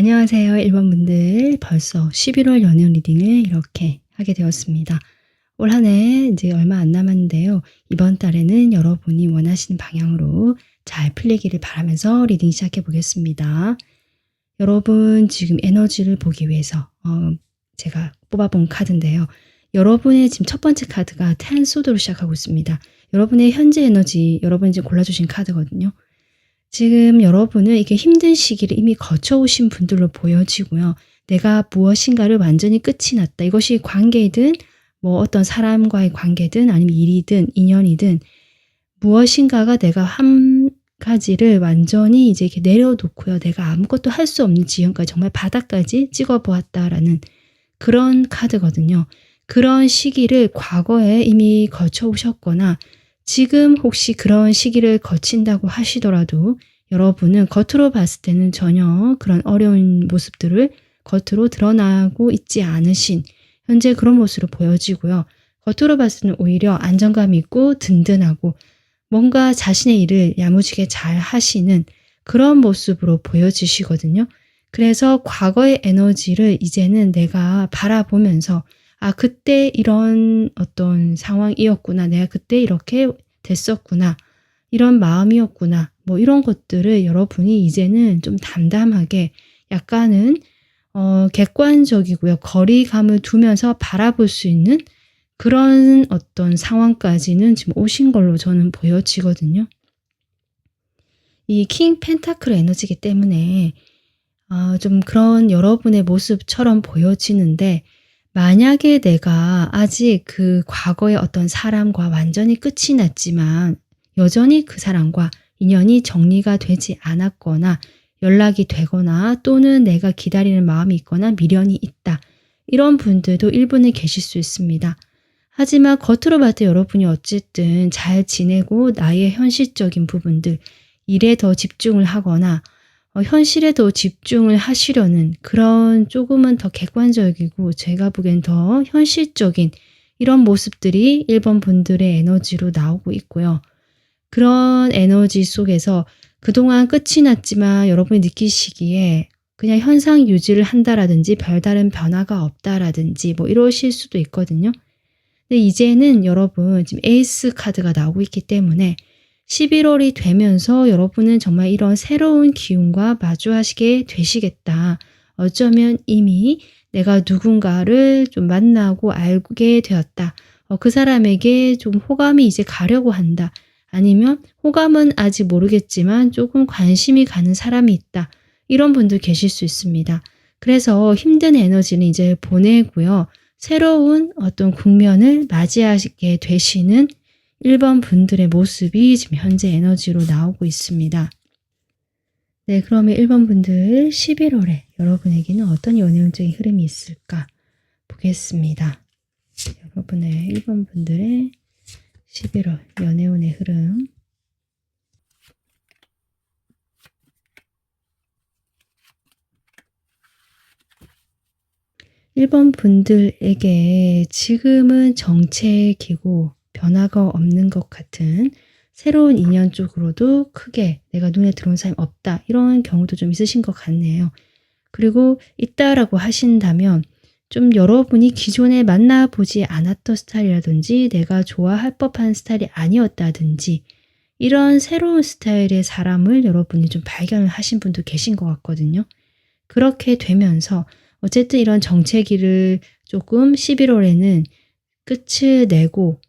안녕하세요. 1번 분들. 벌써 11월 연애 리딩을 이렇게 하게 되었습니다. 올 한 해 이제 얼마 안 남았는데요. 이번 달에는 여러분이 원하시는 방향으로 잘 풀리기를 바라면서 리딩 시작해 보겠습니다. 여러분 지금 에너지를 보기 위해서 제가 뽑아본 카드인데요. 여러분의 지금 첫 번째 카드가 텐소드로 시작하고 있습니다. 여러분의 현재 에너지, 여러분이 지금 골라주신 카드거든요. 지금 여러분은 이게 힘든 시기를 이미 거쳐오신 분들로 보여지고요. 내가 무엇인가를 완전히 끝이 났다. 이것이 관계이든 뭐 어떤 사람과의 관계든 아니면 일이든 인연이든 무엇인가가 내가 한 가지를 완전히 이제 이렇게 내려놓고요. 내가 아무것도 할 수 없는 지경까지 정말 바닥까지 찍어보았다라는 그런 카드거든요. 그런 시기를 과거에 이미 거쳐오셨거나 지금 혹시 그런 시기를 거친다고 하시더라도 여러분은 겉으로 봤을 때는 전혀 그런 어려운 모습들을 겉으로 드러나고 있지 않으신 현재 그런 모습으로 보여지고요. 겉으로 봤을 때는 오히려 안정감이 있고 든든하고 뭔가 자신의 일을 야무지게 잘 하시는 그런 모습으로 보여지시거든요. 그래서 과거의 에너지를 이제는 내가 바라보면서 아, 그때 이런 어떤 상황이었구나. 내가 그때 이렇게 됐었구나. 이런 마음이었구나. 뭐 이런 것들을 여러분이 이제는 좀 담담하게 약간은 객관적이고요. 거리감을 두면서 바라볼 수 있는 그런 어떤 상황까지는 지금 오신 걸로 저는 보여지거든요. 이 킹 펜타클 에너지이기 때문에 좀 그런 여러분의 모습처럼 보여지는데 만약에 내가 아직 그 과거의 어떤 사람과 완전히 끝이 났지만 여전히 그 사람과 인연이 정리가 되지 않았거나 연락이 되거나 또는 내가 기다리는 마음이 있거나 미련이 있다. 이런 분들도 일부는 계실 수 있습니다. 하지만 겉으로 봤을 때 여러분이 어쨌든 잘 지내고 나의 현실적인 부분들, 일에 더 집중을 하거나 현실에 더 집중을 하시려는 그런 조금은 더 객관적이고 제가 보기엔 더 현실적인 이런 모습들이 1번 분들의 에너지로 나오고 있고요. 그런 에너지 속에서 그동안 끝이 났지만 여러분이 느끼시기에 그냥 현상 유지를 한다라든지 별다른 변화가 없다라든지 뭐 이러실 수도 있거든요. 근데 이제는 여러분 지금 에이스 카드가 나오고 있기 때문에 11월이 되면서 여러분은 정말 이런 새로운 기운과 마주하시게 되시겠다. 어쩌면 이미 내가 누군가를 좀 만나고 알게 되었다. 그 사람에게 좀 호감이 이제 가려고 한다. 아니면 호감은 아직 모르겠지만 조금 관심이 가는 사람이 있다. 이런 분들 계실 수 있습니다. 그래서 힘든 에너지는 이제 보내고요. 새로운 어떤 국면을 맞이하게 되시는 1번 분들의 모습이 지금 현재 에너지로 나오고 있습니다. 네, 그러면 1번 분들 11월에 여러분에게는 어떤 연애운적인 흐름이 있을까 보겠습니다. 여러분의 1번 분들의 11월 연애운의 흐름. (1번) 분들에게 지금은 정체기고 변화가 없는 것 같은 새로운 인연 쪽으로도 크게 내가 눈에 들어온 사람이 없다. 이런 경우도 좀 있으신 것 같네요. 그리고 있다라고 하신다면 좀 여러분이 기존에 만나보지 않았던 스타일이라든지 내가 좋아할 법한 스타일이 아니었다든지 이런 새로운 스타일의 사람을 여러분이 좀 발견을 하신 분도 계신 것 같거든요. 그렇게 되면서 어쨌든 이런 정체기를 조금 11월에는 끝을 내고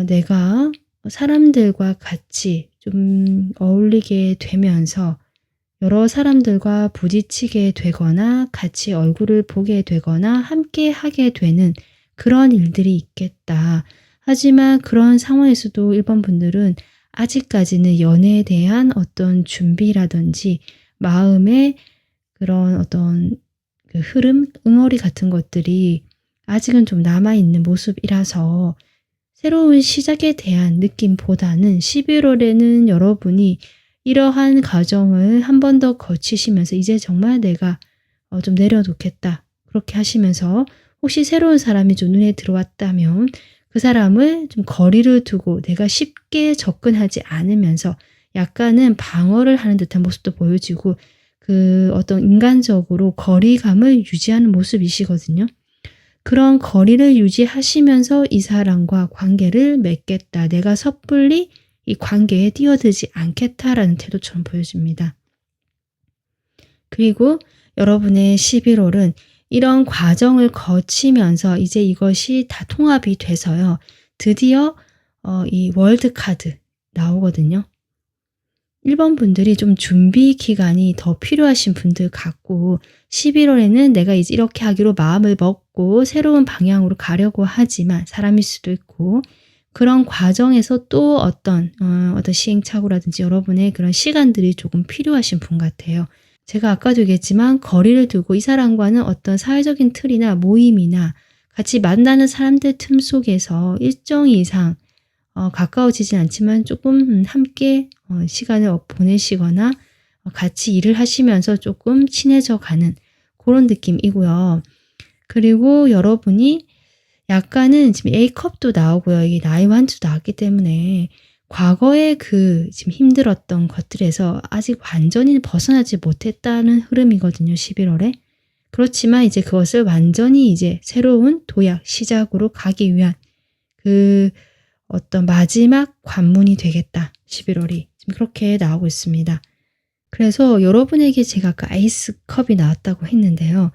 내가 사람들과 같이 좀 어울리게 되면서 여러 사람들과 부딪히게 되거나 같이 얼굴을 보게 되거나 함께 하게 되는 그런 일들이 있겠다. 하지만 그런 상황에서도 1번 분들은 아직까지는 연애에 대한 어떤 준비라든지 마음의 그런 어떤 그 흐름, 응어리 같은 것들이 아직은 좀 남아있는 모습이라서 새로운 시작에 대한 느낌보다는 11월에는 여러분이 이러한 과정을 한 번 더 거치시면서 이제 정말 내가 좀 내려놓겠다. 그렇게 하시면서 혹시 새로운 사람이 좀 눈에 들어왔다면 그 사람을 좀 거리를 두고 내가 쉽게 접근하지 않으면서 약간은 방어를 하는 듯한 모습도 보여지고 그 어떤 인간적으로 거리감을 유지하는 모습이시거든요. 그런 거리를 유지하시면서 이 사람과 관계를 맺겠다. 내가 섣불리 이 관계에 뛰어들지 않겠다라는 태도처럼 보여집니다. 그리고 여러분의 11월은 이런 과정을 거치면서 이제 이것이 다 통합이 돼서요. 드디어 이 월드 카드 나오거든요. 1번 분들이 좀 준비 기간이 더 필요하신 분들 같고 11월에는 내가 이제 이렇게 하기로 마음을 먹고 새로운 방향으로 가려고 하지만 사람일 수도 있고 그런 과정에서 또 어떤 시행착오라든지 여러분의 그런 시간들이 조금 필요하신 분 같아요. 제가 아까도 얘기했지만 거리를 두고 이 사람과는 어떤 사회적인 틀이나 모임이나 같이 만나는 사람들 틈 속에서 일정 이상 가까워지진 않지만 조금 함께 시간을 보내시거나 같이 일을 하시면서 조금 친해져 가는 그런 느낌이고요. 그리고 여러분이 약간은 지금 A컵도 나오고요. 이게 나이완도 나왔기 때문에 과거에 그 지금 힘들었던 것들에서 아직 완전히 벗어나지 못했다는 흐름이거든요. 11월에. 그렇지만 이제 그것을 완전히 이제 새로운 도약, 시작으로 가기 위한 그 어떤 마지막 관문이 되겠다. 11월이. 지금 그렇게 나오고 있습니다. 그래서 여러분에게 제가 아까 아이스컵이 나왔다고 했는데요.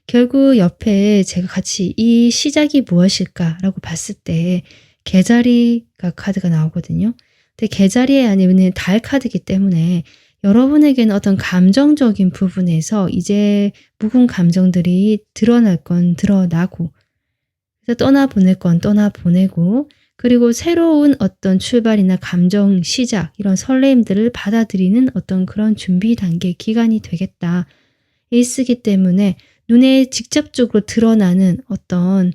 결국 옆에 제가 같이 이 시작이 무엇일까라고 봤을 때 개자리가 카드가 나오거든요. 근데 개자리에 아니면 달 카드이기 때문에 여러분에게는 어떤 감정적인 부분에서 이제 묵은 감정들이 드러날 건 드러나고 그래서 떠나보낼 건 떠나보내고 그리고 새로운 어떤 출발이나 감정 시작 이런 설레임들을 받아들이는 어떤 그런 준비 단계 기간이 되겠다. 일쓰기 때문에 눈에 직접적으로 드러나는 어떤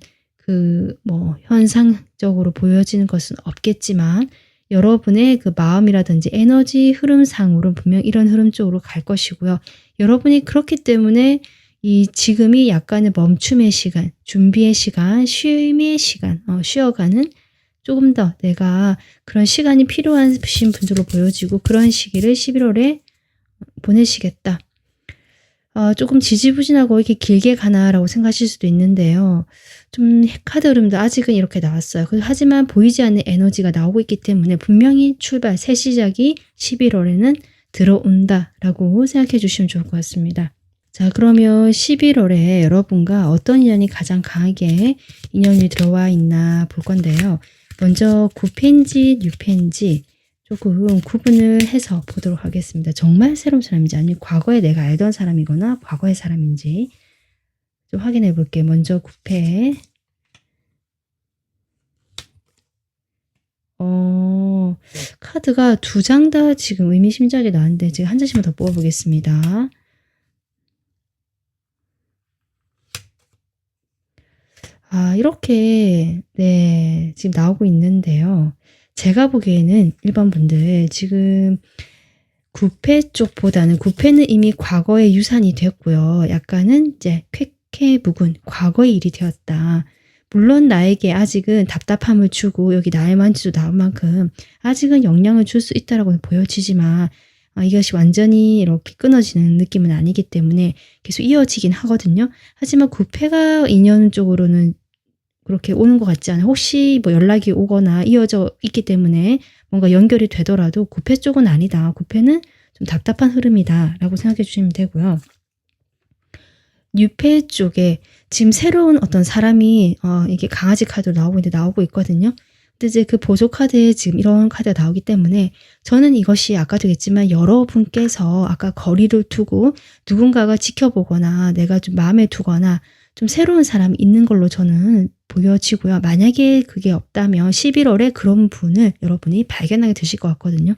현상적으로 보여지는 것은 없겠지만 여러분의 그 마음이라든지 에너지 흐름상으로 분명 이런 흐름 쪽으로 갈 것이고요. 여러분이 그렇기 때문에 이 지금이 약간의 멈춤의 시간, 준비의 시간, 쉼의 시간, 쉬어가는 조금 더 내가 그런 시간이 필요하신 분들로 보여지고 그런 시기를 11월에 보내시겠다. 조금 지지부진하고 이렇게 길게 가나라고 생각하실 수도 있는데요. 좀 카드 흐름도 아직은 이렇게 나왔어요. 하지만 보이지 않는 에너지가 나오고 있기 때문에 분명히 출발, 새 시작이 11월에는 들어온다라고 생각해 주시면 좋을 것 같습니다. 자, 그러면 11월에 여러분과 어떤 인연이 가장 강하게 인연이 들어와 있나 볼 건데요. 먼저 9펜지, 6펜지 조금 구분을 해서 보도록 하겠습니다. 정말 새로운 사람인지 아니면 과거에 내가 알던 사람이거나 과거의 사람인지 좀 확인해 볼게요. 먼저 9패. 카드가 2장 다 지금 의미심장하게 나왔는데 제가 한 장씩만 더 뽑아보겠습니다. 이렇게 지금 나오고 있는데요. 제가 보기에는 1번 분들 지금 9패 쪽보다는 9패는 이미 과거의 유산이 됐고요. 약간은 이제 쾌쾌묵은 과거의 일이 되었다. 물론 나에게 아직은 답답함을 주고 여기 나의 만지도 나온 만큼 아직은 영향을 줄 수 있다라고 보여지지만 이것이 완전히 이렇게 끊어지는 느낌은 아니기 때문에 계속 이어지긴 하거든요. 하지만 9패가 인연 쪽으로는 그렇게 오는 것 같지 않아요. 혹시 연락이 오거나 이어져 있기 때문에 뭔가 연결이 되더라도 9패 쪽은 아니다. 9패는 좀 답답한 흐름이다 라고 생각해 주시면 되고요. 6패 쪽에 지금 새로운 어떤 사람이 이게 강아지 카드로 나오고 있거든요. 근데 이제 그 보조 카드에 지금 이런 카드가 나오기 때문에 저는 이것이 아까도 했지만 여러분께서 아까 거리를 두고 누군가가 지켜보거나 내가 좀 마음에 두거나 좀 새로운 사람이 있는 걸로 저는 보여지고요. 만약에 그게 없다면 11월에 그런 분을 여러분이 발견하게 되실 것 같거든요.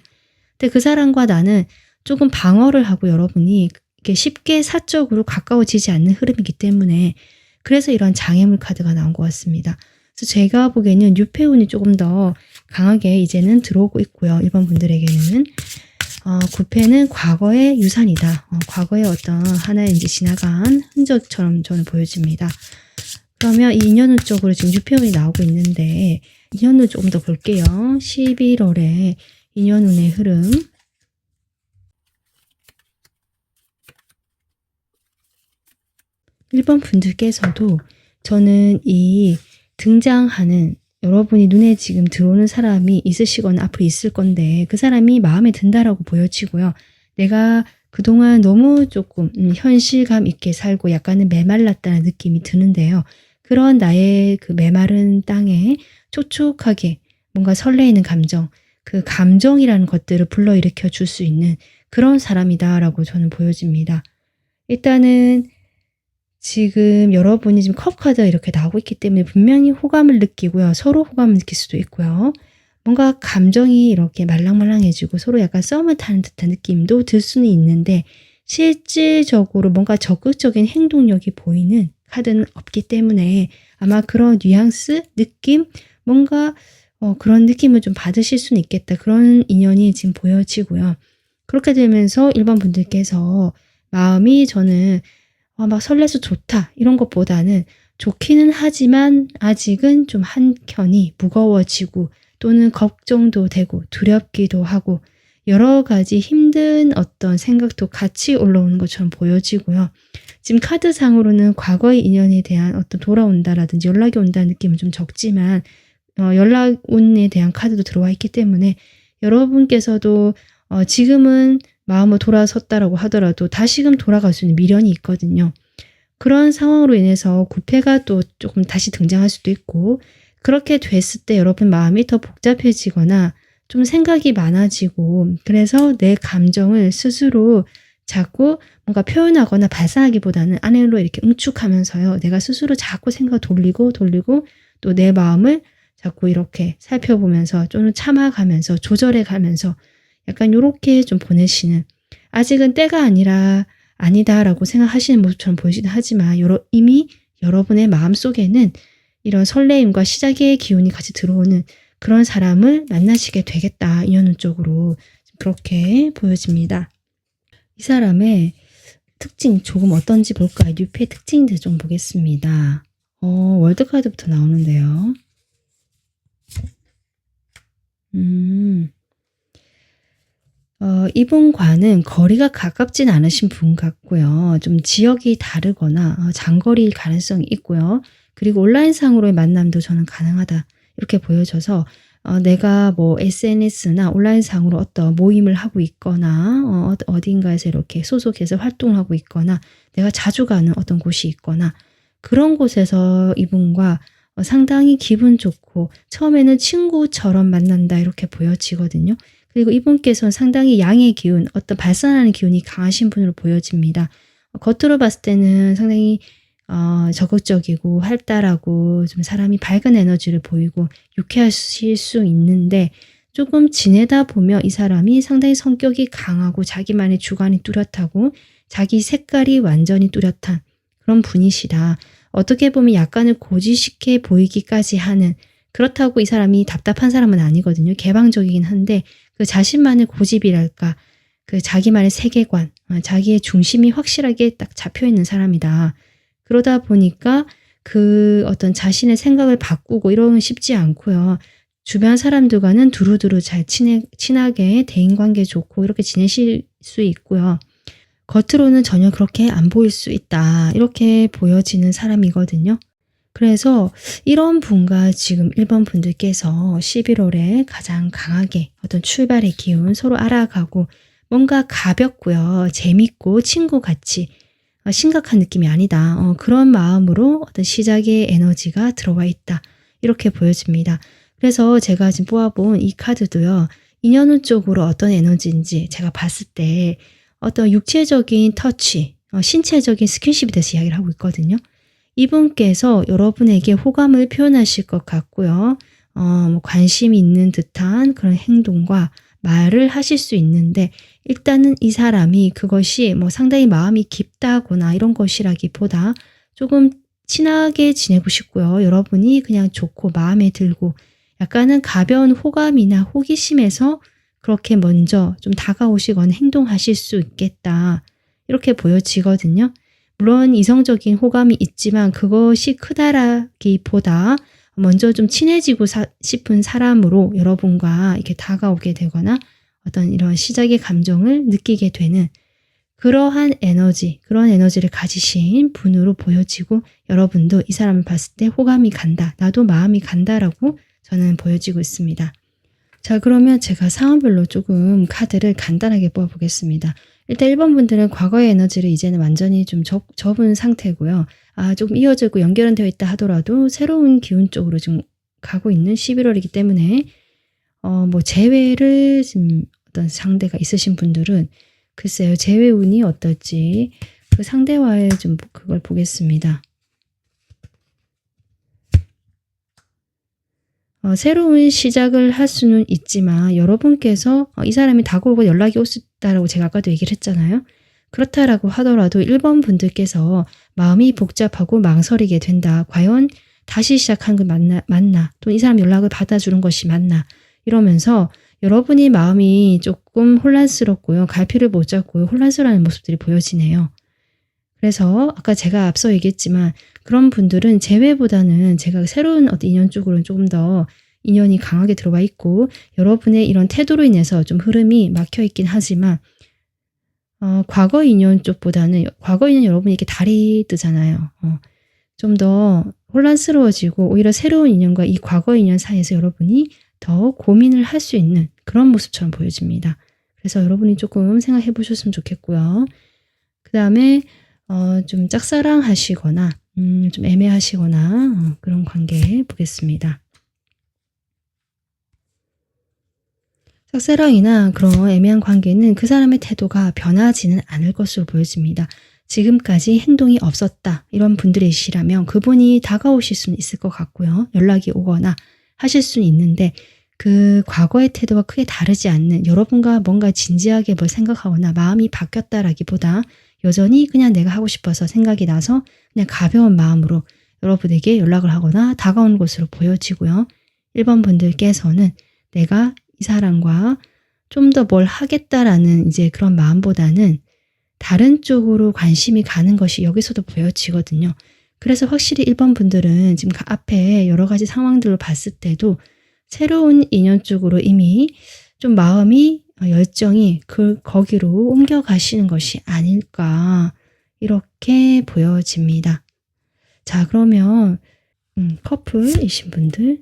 근데 그 사람과 나는 조금 방어를 하고 여러분이 이렇게 쉽게 사적으로 가까워지지 않는 흐름이기 때문에 그래서 이런 장애물 카드가 나온 것 같습니다. 그래서 제가 보기에는 6패운이 조금 더 강하게 이제는 들어오고 있고요. 1번 분들에게는 9패는 과거의 유산이다. 과거의 어떤 하나의 이제 지나간 흔적처럼 저는 보여집니다. 그러면 이 인연운 쪽으로 지금 6패운이 나오고 있는데 인연운 조금 더 볼게요. 11월에 인연운의 흐름. 1번 분들께서도 저는 이 등장하는 여러분이 눈에 지금 들어오는 사람이 있으시거나 앞으로 있을 건데 그 사람이 마음에 든다라고 보여지고요. 내가 그동안 너무 조금 현실감 있게 살고 약간은 메말랐다는 느낌이 드는데요. 그런 나의 그 메마른 땅에 촉촉하게 뭔가 설레이는 감정, 그 감정이라는 것들을 불러일으켜 줄 수 있는 그런 사람이다라고 저는 보여집니다. 일단은 지금 여러분이 지금 컵 카드가 이렇게 나오고 있기 때문에 분명히 호감을 느끼고요. 서로 호감을 느낄 수도 있고요. 뭔가 감정이 이렇게 말랑말랑해지고 서로 약간 썸을 타는 듯한 느낌도 들 수는 있는데 실질적으로 뭔가 적극적인 행동력이 보이는 카드는 없기 때문에 아마 그런 뉘앙스, 느낌, 뭔가 그런 느낌을 좀 받으실 수는 있겠다. 그런 인연이 지금 보여지고요. 그렇게 되면서 1번 분들께서 마음이 저는 막 설레서 좋다 이런 것보다는 좋기는 하지만 아직은 좀 한켠이 무거워지고 또는 걱정도 되고 두렵기도 하고 여러 가지 힘든 어떤 생각도 같이 올라오는 것처럼 보여지고요. 지금 카드상으로는 과거의 인연에 대한 어떤 돌아온다라든지 연락이 온다는 느낌은 좀 적지만 연락운에 대한 카드도 들어와 있기 때문에 여러분께서도 지금은 마음을 돌아섰다라고 하더라도 다시금 돌아갈 수 있는 미련이 있거든요. 그런 상황으로 인해서 구패가 또 조금 다시 등장할 수도 있고 그렇게 됐을 때 여러분 마음이 더 복잡해지거나 좀 생각이 많아지고 그래서 내 감정을 스스로 자꾸 뭔가 표현하거나 발산하기보다는 안으로 이렇게 응축하면서요. 내가 스스로 자꾸 생각 돌리고 또 내 마음을 자꾸 이렇게 살펴보면서 또는 참아가면서 조절해가면서 약간 요렇게 좀 보내시는 아직은 때가 아니다라고 생각하시는 모습처럼 보이긴 하지만 이미 여러분의 마음속에는 이런 설레임과 시작의 기운이 같이 들어오는 그런 사람을 만나시게 되겠다. 인연 쪽으로 그렇게 보여집니다. 이 사람의 특징 조금 어떤지 볼까요? 뉴페 특징들 좀 보겠습니다. 월드카드부터 나오는데요. 이분과는 거리가 가깝진 않으신 분 같고요. 좀 지역이 다르거나 장거리일 가능성이 있고요. 그리고 온라인상으로의 만남도 저는 가능하다. 이렇게 보여져서 내가 뭐 SNS나 온라인상으로 어떤 모임을 하고 있거나 어딘가에서 이렇게 소속해서 활동을 하고 있거나 내가 자주 가는 어떤 곳이 있거나 그런 곳에서 이분과 상당히 기분 좋고 처음에는 친구처럼 만난다 이렇게 보여지거든요. 그리고 이분께서는 상당히 양의 기운, 어떤 발산하는 기운이 강하신 분으로 보여집니다. 겉으로 봤을 때는 상당히 적극적이고 활달하고 좀 사람이 밝은 에너지를 보이고 유쾌하실 수 있는데 조금 지내다 보면 이 사람이 상당히 성격이 강하고 자기만의 주관이 뚜렷하고 자기 색깔이 완전히 뚜렷한 그런 분이시다. 어떻게 보면 약간은 고지식해 보이기까지 하는 그렇다고 이 사람이 답답한 사람은 아니거든요. 개방적이긴 한데 그 자신만의 고집이랄까 그 자기만의 세계관 자기의 중심이 확실하게 딱 잡혀있는 사람이다. 그러다 보니까 그 어떤 자신의 생각을 바꾸고 이러는 건 쉽지 않고요. 주변 사람들과는 두루두루 잘 친하게 대인관계 좋고 이렇게 지내실 수 있고요. 겉으로는 전혀 그렇게 안 보일 수 있다. 이렇게 보여지는 사람이거든요. 그래서 이런 분과 지금 1번 분들께서 11월에 가장 강하게 어떤 출발의 기운 서로 알아가고 뭔가 가볍고요. 재밌고 친구같이 심각한 느낌이 아니다. 그런 마음으로 어떤 시작의 에너지가 들어와 있다. 이렇게 보여집니다. 그래서 제가 지금 뽑아본 이 카드도요. 인연운 쪽으로 어떤 에너지인지 제가 봤을 때 어떤 육체적인 터치, 신체적인 스킨십에 대해서 이야기를 하고 있거든요. 이분께서 여러분에게 호감을 표현하실 것 같고요. 관심이 있는 듯한 그런 행동과 말을 하실 수 있는데 일단은 이 사람이 그것이 상당히 마음이 깊다거나 이런 것이라기보다 조금 친하게 지내고 싶고요. 여러분이 그냥 좋고 마음에 들고 약간은 가벼운 호감이나 호기심에서 그렇게 먼저 좀 다가오시거나 행동하실 수 있겠다. 이렇게 보여지거든요. 물론 이성적인 호감이 있지만 그것이 크다라기보다 먼저 좀 친해지고 싶은 사람으로 여러분과 이렇게 다가오게 되거나 어떤 이런 시작의 감정을 느끼게 되는 그러한 에너지, 그런 에너지를 가지신 분으로 보여지고 여러분도 이 사람을 봤을 때 호감이 간다, 나도 마음이 간다라고 저는 보여지고 있습니다. 자, 그러면 제가 상황별로 조금 카드를 간단하게 뽑아보겠습니다. 일단 1번 분들은 과거의 에너지를 이제는 완전히 좀 접은 상태고요. 조금 이어지고 연결은 되어 있다 하더라도 새로운 기운 쪽으로 좀 가고 있는 11월이기 때문에 뭐 재회를 지금 어떤 상대가 있으신 분들은 글쎄요, 재회 운이 어떨지 그 상대와의 좀 그걸 보겠습니다. 새로운 시작을 할 수는 있지만 여러분께서 이 사람이 다가오고 연락이 오셨다라고 제가 아까도 얘기를 했잖아요. 그렇다라고 하더라도 1번 분들께서 마음이 복잡하고 망설이게 된다. 과연 다시 시작한 게 맞나? 또 이 사람 연락을 받아주는 것이 맞나? 이러면서 여러분이 마음이 조금 혼란스럽고요. 갈피를 못 잡고요. 혼란스러운 모습들이 보여지네요. 그래서 아까 제가 앞서 얘기했지만 그런 분들은 재회보다는 제가 새로운 어떤 인연 쪽으로는 조금 더 인연이 강하게 들어와 있고 여러분의 이런 태도로 인해서 좀 흐름이 막혀 있긴 하지만 과거 인연 쪽보다는 과거 인연 여러분이 이렇게 달이 뜨잖아요. 좀 더 혼란스러워지고 오히려 새로운 인연과 이 과거 인연 사이에서 여러분이 더 고민을 할 수 있는 그런 모습처럼 보여집니다. 그래서 여러분이 조금 생각해 보셨으면 좋겠고요. 그 다음에 좀 짝사랑하시거나 좀 애매하시거나 그런 관계 보겠습니다. 짝사랑이나 그런 애매한 관계는 그 사람의 태도가 변하지는 않을 것으로 보여집니다. 지금까지 행동이 없었다 이런 분들이시라면 그분이 다가오실 수는 있을 것 같고요. 연락이 오거나 하실 수는 있는데 그 과거의 태도가 크게 다르지 않는 여러분과 뭔가 진지하게 뭘 생각하거나 마음이 바뀌었다라기보다 여전히 그냥 내가 하고 싶어서 생각이 나서 그냥 가벼운 마음으로 여러분에게 연락을 하거나 다가오는 것으로 보여지고요. 1번 분들께서는 내가 이 사람과 좀 더 뭘 하겠다라는 이제 그런 마음보다는 다른 쪽으로 관심이 가는 것이 여기서도 보여지거든요. 그래서 확실히 1번 분들은 지금 앞에 여러 가지 상황들로 봤을 때도 새로운 인연 쪽으로 이미 좀 마음이 열정이 거기로 옮겨가시는 것이 아닐까 이렇게 보여집니다. 자, 그러면 커플이신 분들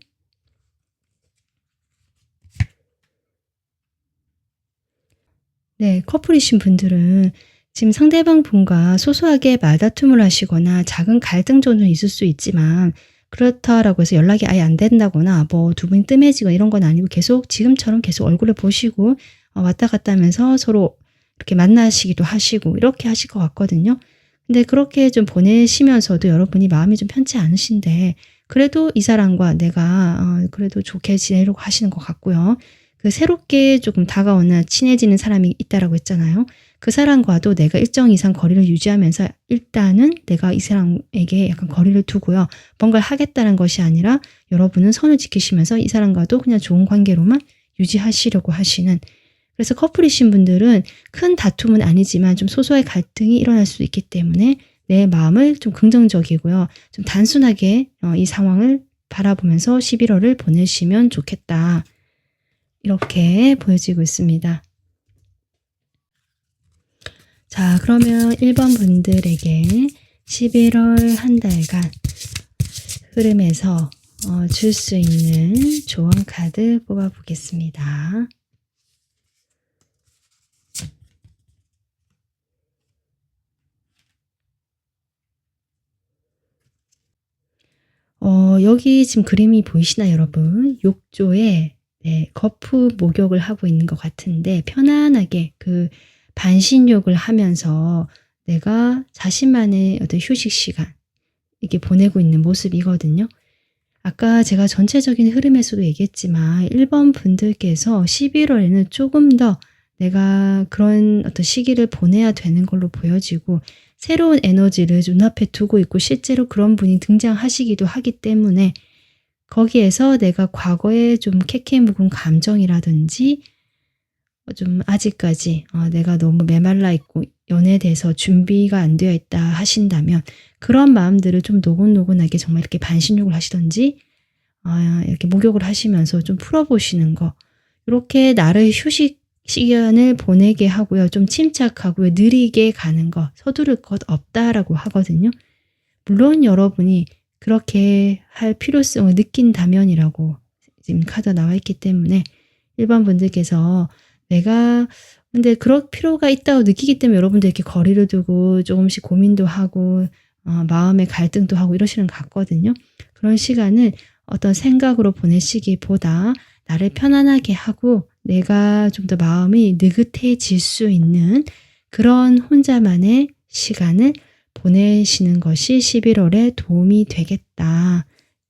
네, 커플이신 분들은 지금 상대방 분과 소소하게 말다툼을 하시거나 작은 갈등 정도는 있을 수 있지만 그렇다라고 해서 연락이 아예 안 된다거나 뭐 두 분이 뜸해지거나 이런 건 아니고 계속 지금처럼 계속 얼굴을 보시고 왔다 갔다 하면서 서로 이렇게 만나시기도 하시고 이렇게 하실 것 같거든요. 근데 그렇게 좀 보내시면서도 여러분이 마음이 좀 편치 않으신데 그래도 이 사람과 내가 그래도 좋게 지내려고 하시는 것 같고요. 그 새롭게 조금 다가오는 친해지는 사람이 있다라고 했잖아요. 그 사람과도 내가 일정 이상 거리를 유지하면서 일단은 내가 이 사람에게 약간 거리를 두고요. 뭔가를 하겠다는 것이 아니라 여러분은 선을 지키시면서 이 사람과도 그냥 좋은 관계로만 유지하시려고 하시는 그래서 커플이신 분들은 큰 다툼은 아니지만 좀 소소의 갈등이 일어날 수 있기 때문에 내 마음을 좀 긍정적이고요. 좀 단순하게 이 상황을 바라보면서 11월을 보내시면 좋겠다. 이렇게 보여지고 있습니다. 자, 그러면 1번 분들에게 11월 한 달간 흐름에서 줄 수 있는 조언 카드 뽑아보겠습니다. 여기 지금 그림이 보이시나요, 여러분? 욕조에 거푸 목욕을 하고 있는 것 같은데 편안하게 그 반신욕을 하면서 내가 자신만의 어떤 휴식 시간 이렇게 보내고 있는 모습이거든요. 아까 제가 전체적인 흐름에서도 얘기했지만 1번 분들께서 11월에는 조금 더 내가 그런 어떤 시기를 보내야 되는 걸로 보여지고 새로운 에너지를 눈앞에 두고 있고 실제로 그런 분이 등장하시기도 하기 때문에 거기에서 내가 과거에 좀 캐캐 묵은 감정이라든지 좀 아직까지 내가 너무 메말라 있고 연애에 대해서 준비가 안 되어 있다 하신다면 그런 마음들을 좀 노곤노곤하게 정말 이렇게 반신욕을 하시던지 이렇게 목욕을 하시면서 좀 풀어보시는 거 이렇게 나를 휴식 시간을 보내게 하고요. 좀 침착하고요. 느리게 가는 것, 서두를 것 없다라고 하거든요. 물론 여러분이 그렇게 할 필요성을 느낀다면이라고 지금 카드 나와 있기 때문에 1번 분들께서 내가 근데 그럴 필요가 있다고 느끼기 때문에 여러분들 이렇게 거리를 두고 조금씩 고민도 하고 마음의 갈등도 하고 이러시는 것 같거든요. 그런 시간을 어떤 생각으로 보내시기보다 나를 편안하게 하고 내가 좀 더 마음이 느긋해질 수 있는 그런 혼자만의 시간을 보내시는 것이 11월에 도움이 되겠다.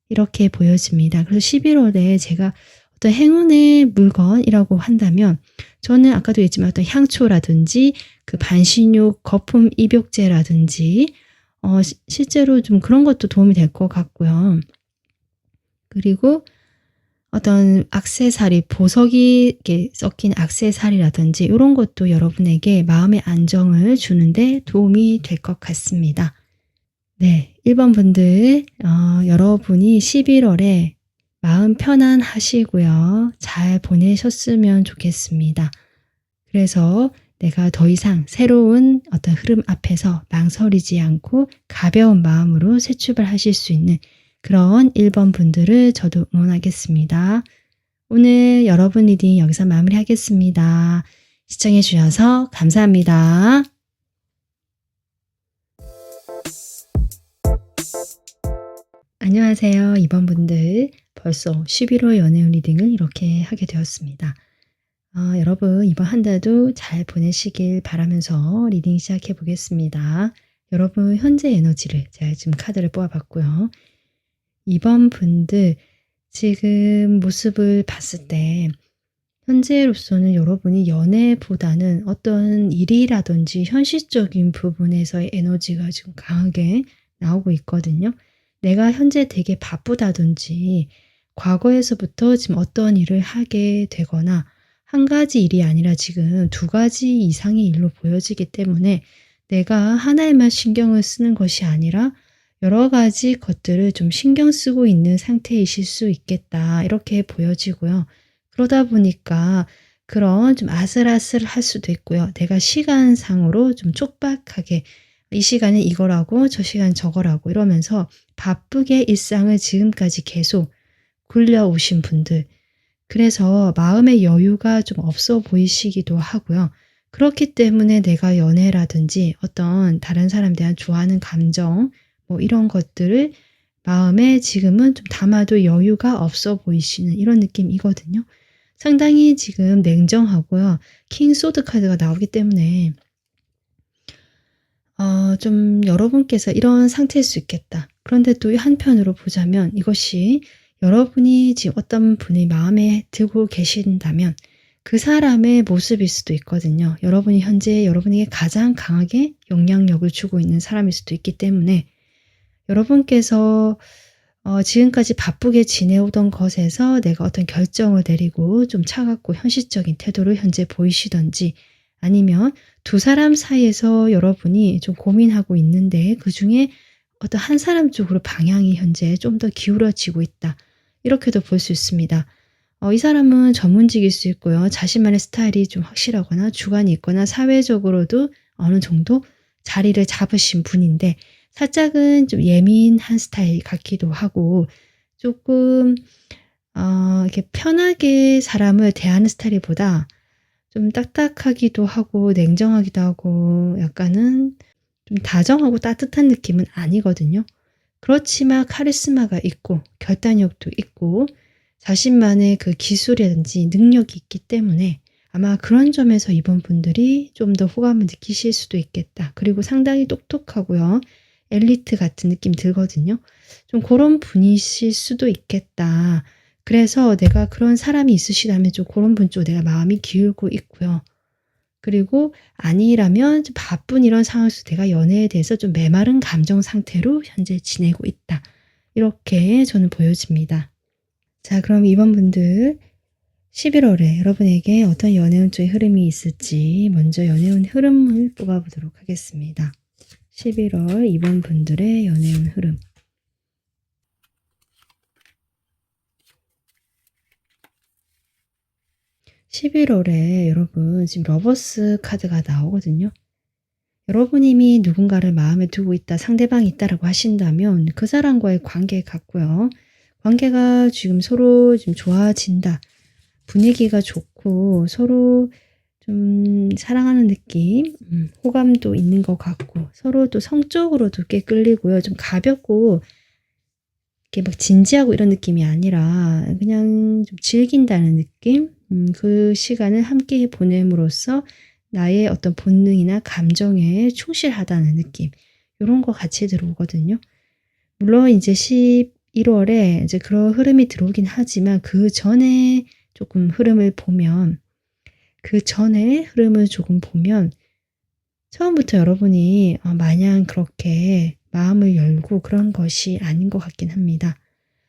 이렇게 보여집니다. 그래서 11월에 제가 어떤 행운의 물건이라고 한다면 저는 아까도 얘기했지만 어떤 향초라든지 그 반신욕 거품 입욕제라든지 실제로 좀 그런 것도 도움이 될 것 같고요. 그리고 어떤 액세서리, 보석이 이렇게 섞인 액세서리라든지 이런 것도 여러분에게 마음의 안정을 주는데 도움이 될 것 같습니다. 네, 1번 분들 여러분이 11월에 마음 편안하시고요. 잘 보내셨으면 좋겠습니다. 그래서 내가 더 이상 새로운 어떤 흐름 앞에서 망설이지 않고 가벼운 마음으로 새 출발하실 수 있는 그런 1번 분들을 저도 응원하겠습니다. 오늘 여러분 리딩 여기서 마무리하겠습니다. 시청해 주셔서 감사합니다. 안녕하세요. 2번 분들 벌써 11월 연애운 리딩을 이렇게 하게 되었습니다. 여러분 이번 한 달도 잘 보내시길 바라면서 리딩 시작해 보겠습니다. 여러분 현재 에너지를 제가 지금 카드를 뽑아봤고요. 2번 분들 지금 모습을 봤을 때 현재로서는 여러분이 연애보다는 어떤 일이라든지 현실적인 부분에서의 에너지가 지금 강하게 나오고 있거든요. 내가 현재 되게 바쁘다든지 과거에서부터 지금 어떤 일을 하게 되거나 한 가지 일이 아니라 지금 두 가지 이상의 일로 보여지기 때문에 내가 하나에만 신경을 쓰는 것이 아니라 여러 가지 것들을 좀 신경 쓰고 있는 상태이실 수 있겠다. 이렇게 보여지고요. 그러다 보니까 그런 좀 아슬아슬할 수도 있고요. 내가 시간상으로 좀 촉박하게 이 시간에 이거라고 저 시간 저거라고 이러면서 바쁘게 일상을 지금까지 계속 굴려오신 분들. 그래서 마음의 여유가 좀 없어 보이시기도 하고요. 그렇기 때문에 내가 연애라든지 어떤 다른 사람에 대한 좋아하는 감정 뭐 이런 것들을 마음에 지금은 좀 담아도 여유가 없어 보이시는 이런 느낌이거든요. 상당히 지금 냉정하고요. 킹 소드 카드가 나오기 때문에 좀 여러분께서 이런 상태일 수 있겠다. 그런데 또 한편으로 보자면 이것이 여러분이 지금 어떤 분이 마음에 들고 계신다면 그 사람의 모습일 수도 있거든요. 여러분이 현재 여러분에게 가장 강하게 영향력을 주고 있는 사람일 수도 있기 때문에 여러분께서 지금까지 바쁘게 지내오던 것에서 내가 어떤 결정을 내리고 좀 차갑고 현실적인 태도를 현재 보이시던지 아니면 두 사람 사이에서 여러분이 좀 고민하고 있는데 그중에 어떤 한 사람 쪽으로 방향이 현재 좀 더 기울어지고 있다. 이렇게도 볼 수 있습니다. 이 사람은 전문직일 수 있고요. 자신만의 스타일이 좀 확실하거나 주관이 있거나 사회적으로도 어느 정도 자리를 잡으신 분인데 살짝은 좀 예민한 스타일 같기도 하고 조금 이렇게 편하게 사람을 대하는 스타일보다 좀 딱딱하기도 하고 냉정하기도 하고 약간은 좀 다정하고 따뜻한 느낌은 아니거든요. 그렇지만 카리스마가 있고 결단력도 있고 자신만의 그 기술이라든지 능력이 있기 때문에 아마 그런 점에서 이번 분들이 좀 더 호감을 느끼실 수도 있겠다. 그리고 상당히 똑똑하고요. 엘리트 같은 느낌 들거든요. 좀 그런 분이실 수도 있겠다. 그래서 내가 그런 사람이 있으시다면 좀 그런 분 쪽 내가 마음이 기울고 있고요. 그리고 아니라면 좀 바쁜 이런 상황에서 내가 연애에 대해서 좀 메마른 감정 상태로 현재 지내고 있다. 이렇게 저는 보여집니다. 자, 그럼 이번 분들 11월에 여러분에게 어떤 연애운 쪽의 흐름이 있을지 먼저 연애운 흐름을 뽑아보도록 하겠습니다. 11월 이번 분들의 연애운 흐름. 11월에 여러분 지금 러버스 카드가 나오거든요. 여러분 이미 누군가를 마음에 두고 있다, 상대방이 있다라고 하신다면 그 사람과의 관계 같고요. 관계가 지금 서로 지금 좋아진다. 분위기가 좋고 서로 좀 사랑하는 느낌, 호감도 있는 것 같고 서로 또 성적으로도 꽤 끌리고요. 좀 가볍고 이렇게 막 진지하고 이런 느낌이 아니라 그냥 좀 즐긴다는 느낌? 그 시간을 함께 보냄으로써 나의 어떤 본능이나 감정에 충실하다는 느낌. 요런 거 같이 들어오거든요. 물론 이제 11월에 이제 그런 흐름이 들어오긴 하지만 그 전에 조금 흐름을 보면 조금 보면 처음부터 여러분이 마냥 그렇게 마음을 열고 그런 것이 아닌 것 같긴 합니다.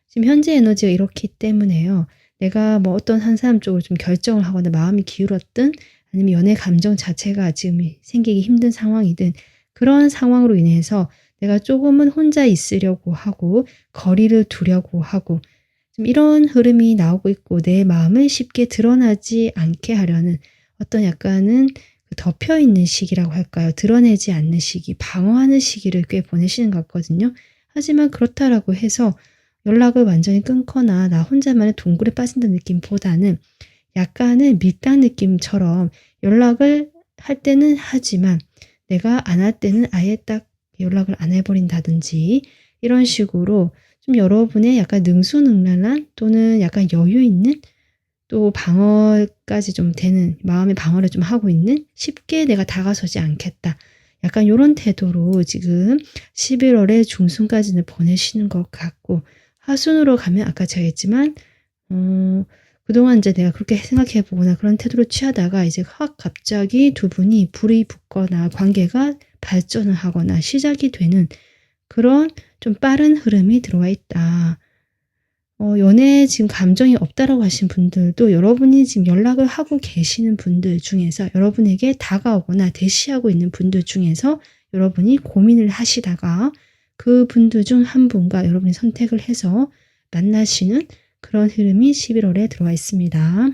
지금 현재 에너지가 이렇기 때문에요. 내가 뭐 어떤 한 사람 쪽으로 좀 결정을 하거나 마음이 기울었든 아니면 연애 감정 자체가 지금 생기기 힘든 상황이든 그런 상황으로 인해서 내가 조금은 혼자 있으려고 하고 거리를 두려고 하고 좀 이런 흐름이 나오고 있고 내 마음을 쉽게 드러나지 않게 하려는 어떤 약간은 덮여있는 시기라고 할까요? 드러내지 않는 시기, 방어하는 시기를 꽤 보내시는 것 같거든요. 하지만 그렇다라고 해서 연락을 완전히 끊거나 나 혼자만의 동굴에 빠진다는 느낌보다는 약간은 밀당 느낌처럼 연락을 할 때는 하지만 내가 안 할 때는 아예 딱 연락을 안 해버린다든지 이런 식으로 좀 여러분의 약간 능수능란한 또는 약간 여유 있는 또 방어까지 좀 되는 마음의 방어를 좀 하고 있는 쉽게 내가 다가서지 않겠다. 약간 이런 태도로 지금 11월의 중순까지는 보내시는 것 같고 하순으로 가면 아까 제가 했지만 그동안 이제 내가 그렇게 생각해 보거나 그런 태도를 취하다가 이제 확 갑자기 두 분이 불이 붙거나 관계가 발전을 하거나 시작이 되는 그런 좀 빠른 흐름이 들어와 있다. 연애에 지금 감정이 없다라고 하신 분들도 여러분이 지금 연락을 하고 계시는 분들 중에서 여러분에게 다가오거나 대시하고 있는 분들 중에서 여러분이 고민을 하시다가 그 분들 중 한 분과 여러분이 선택을 해서 만나시는 그런 흐름이 11월에 들어와 있습니다.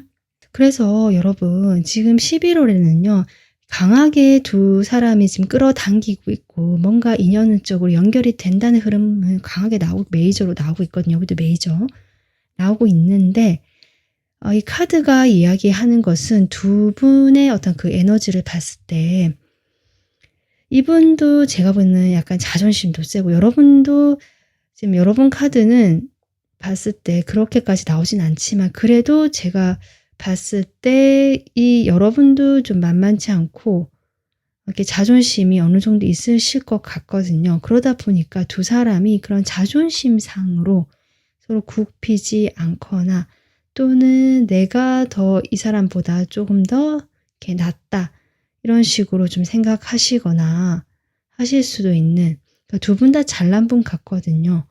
그래서 여러분 지금 11월에는요. 강하게 두 사람이 지금 끌어당기고 있고 뭔가 인연적으로 연결이 된다는 흐름은 강하게 메이저로 나오고 있거든요. 여기도 메이저 나오고 있는데 이 카드가 이야기하는 것은 두 분의 어떤 그 에너지를 봤을 때 이분도 제가 보는 약간 자존심도 세고 여러분도 지금 여러분 카드는 봤을 때 그렇게까지 나오진 않지만 그래도 제가 봤을 때 이 여러분도 좀 만만치 않고 이렇게 자존심이 어느 정도 있으실 것 같거든요. 그러다 보니까 두 사람이 그런 자존심상으로 서로 굽히지 않거나 또는 내가 더 이 사람보다 조금 더 이렇게 낫다 이런 식으로 좀 생각하시거나 하실 수도 있는 두 분 다 잘난 분 같거든요.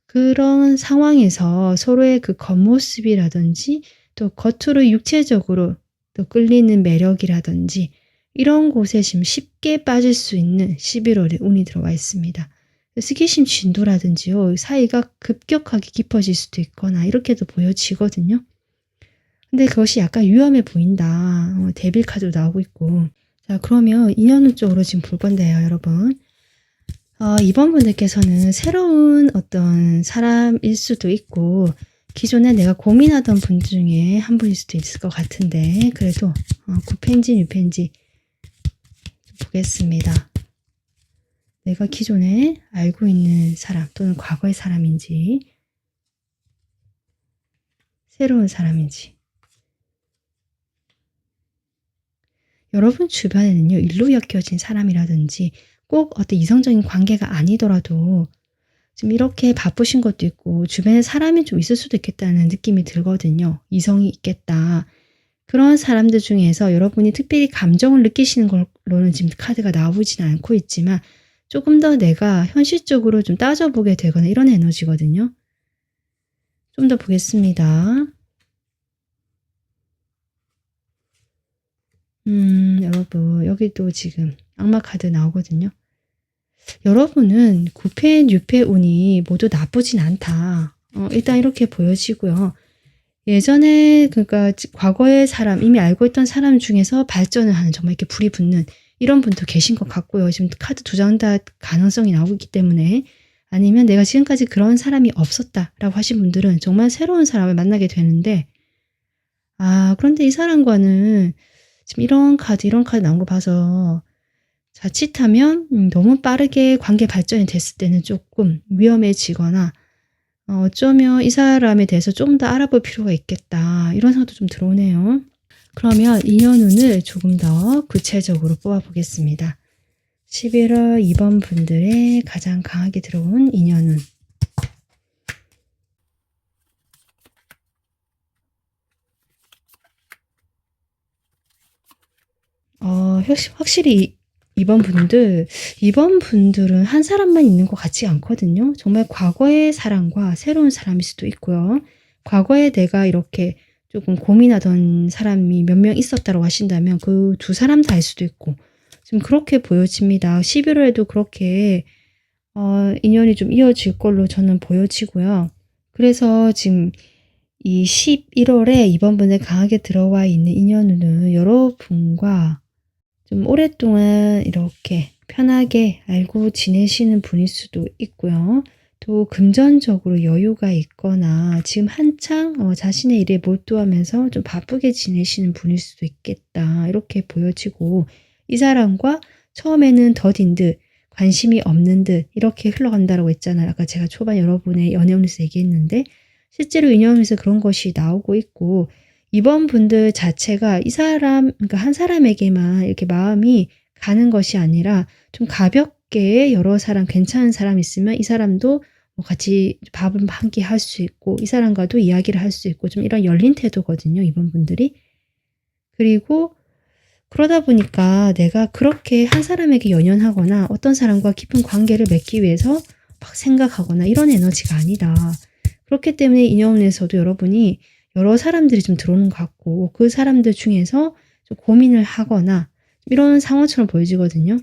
그런 상황에서 서로의 그 겉모습이라든지 또 겉으로 육체적으로 또 끌리는 매력이라든지 이런 곳에 지금 쉽게 빠질 수 있는 11월에 운이 들어와 있습니다. 스키심 진도라든지요. 사이가 급격하게 깊어질 수도 있거나 이렇게도 보여지거든요. 근데 그것이 약간 위험해 보인다. 데빌 카드로 나오고 있고. 자, 그러면 인연 쪽으로 지금 볼 건데요, 여러분. 이번 분들께서는 새로운 어떤 사람일 수도 있고 기존에 내가 고민하던 분 중에 한 분일 수도 있을 것 같은데 그래도 9펜지, 6펜지 보겠습니다. 내가 기존에 알고 있는 사람 또는 과거의 사람인지 새로운 사람인지 여러분 주변에는요 일로 엮여진 사람이라든지 꼭 어떤 이성적인 관계가 아니더라도 지금 이렇게 바쁘신 것도 있고 주변에 사람이 좀 있을 수도 있겠다는 느낌이 들거든요. 이성이 있겠다. 그런 사람들 중에서 여러분이 특별히 감정을 느끼시는 걸로는 지금 카드가 나오지는 않고 있지만 조금 더 내가 현실적으로 좀 따져보게 되거나 이런 에너지거든요. 좀 더 보겠습니다. 여러분 여기도 지금 악마 카드 나오거든요. 여러분은 9패, 6패 운이 모두 나쁘진 않다. 일단 이렇게 보여지고요. 예전에 그러니까 과거의 사람, 이미 알고 있던 사람 중에서 발전을 하는 정말 이렇게 불이 붙는 이런 분도 계신 것 같고요. 지금 카드 두 장 다 가능성이 나오고 있기 때문에 아니면 내가 지금까지 그런 사람이 없었다라고 하신 분들은 정말 새로운 사람을 만나게 되는데 그런데 이 사람과는 지금 이런 카드 나온 거 봐서 자칫하면 너무 빠르게 관계 발전이 됐을 때는 조금 위험해지거나 어쩌면 이 사람에 대해서 좀 더 알아볼 필요가 있겠다. 이런 생각도 좀 들어오네요. 그러면 인연운을 조금 더 구체적으로 뽑아보겠습니다. 11월 2번 분들의 가장 강하게 들어온 인연운. 확실히 이번 분들은 한 사람만 있는 것 같지 않거든요. 정말 과거의 사람과 새로운 사람일 수도 있고요. 과거에 내가 이렇게 조금 고민하던 사람이 몇 명 있었다고 하신다면 그 두 사람 다일 수도 있고 지금 그렇게 보여집니다. 11월에도 그렇게 인연이 좀 이어질 걸로 저는 보여지고요. 그래서 지금 이 11월에 이번 분에 강하게 들어와 있는 인연은 여러분과 좀 오랫동안 이렇게 편하게 알고 지내시는 분일 수도 있고요. 또 금전적으로 여유가 있거나 지금 한창 자신의 일에 몰두하면서 좀 바쁘게 지내시는 분일 수도 있겠다. 이렇게 보여지고 이 사람과 처음에는 더딘 듯 관심이 없는 듯 이렇게 흘러간다고 했잖아요. 아까 제가 초반 여러분의 연애운에서 얘기했는데 실제로 인연운에서 그런 것이 나오고 있고 이번 분들 자체가 이 사람, 그러니까 한 사람에게만 이렇게 마음이 가는 것이 아니라 좀 가볍게 여러 사람, 괜찮은 사람 있으면 이 사람도 뭐 같이 밥을 한 끼 할 수 있고 이 사람과도 이야기를 할 수 있고 좀 이런 열린 태도거든요. 이번 분들이. 그리고 그러다 보니까 내가 그렇게 한 사람에게 연연하거나 어떤 사람과 깊은 관계를 맺기 위해서 막 생각하거나 이런 에너지가 아니다. 그렇기 때문에 인연운에서도 여러분이 여러 사람들이 좀 들어오는 것 같고 그 사람들 중에서 좀 고민을 하거나 이런 상황처럼 보여지거든요.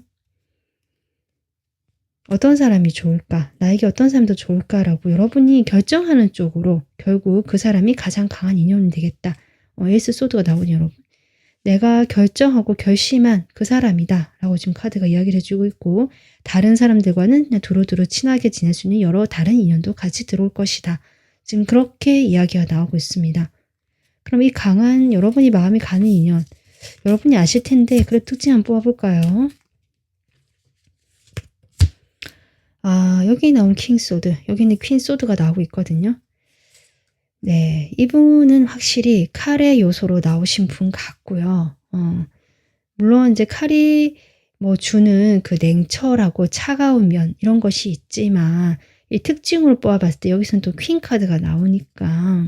어떤 사람이 좋을까? 나에게 어떤 사람이 더 좋을까라고 여러분이 결정하는 쪽으로 결국 그 사람이 가장 강한 인연이 되겠다. 에이스 소드가 나오니 여러분. 내가 결정하고 결심한 그 사람이다 라고 지금 카드가 이야기를 해주고 있고 다른 사람들과는 그냥 두루두루 친하게 지낼 수 있는 여러 다른 인연도 같이 들어올 것이다. 지금 그렇게 이야기가 나오고 있습니다. 그럼 이 강한 여러분이 마음이 가는 인연 여러분이 아실 텐데 그래 특징 한번 뽑아볼까요? 여기 나온 킹소드 여기는 퀸소드가 나오고 있거든요. 네, 이분은 확실히 칼의 요소로 나오신 분 같고요. 물론 이제 칼이 뭐 주는 그 냉철하고 차가운 면 이런 것이 있지만 이 특징으로 뽑아봤을 때 여기서는 또 퀸 카드가 나오니까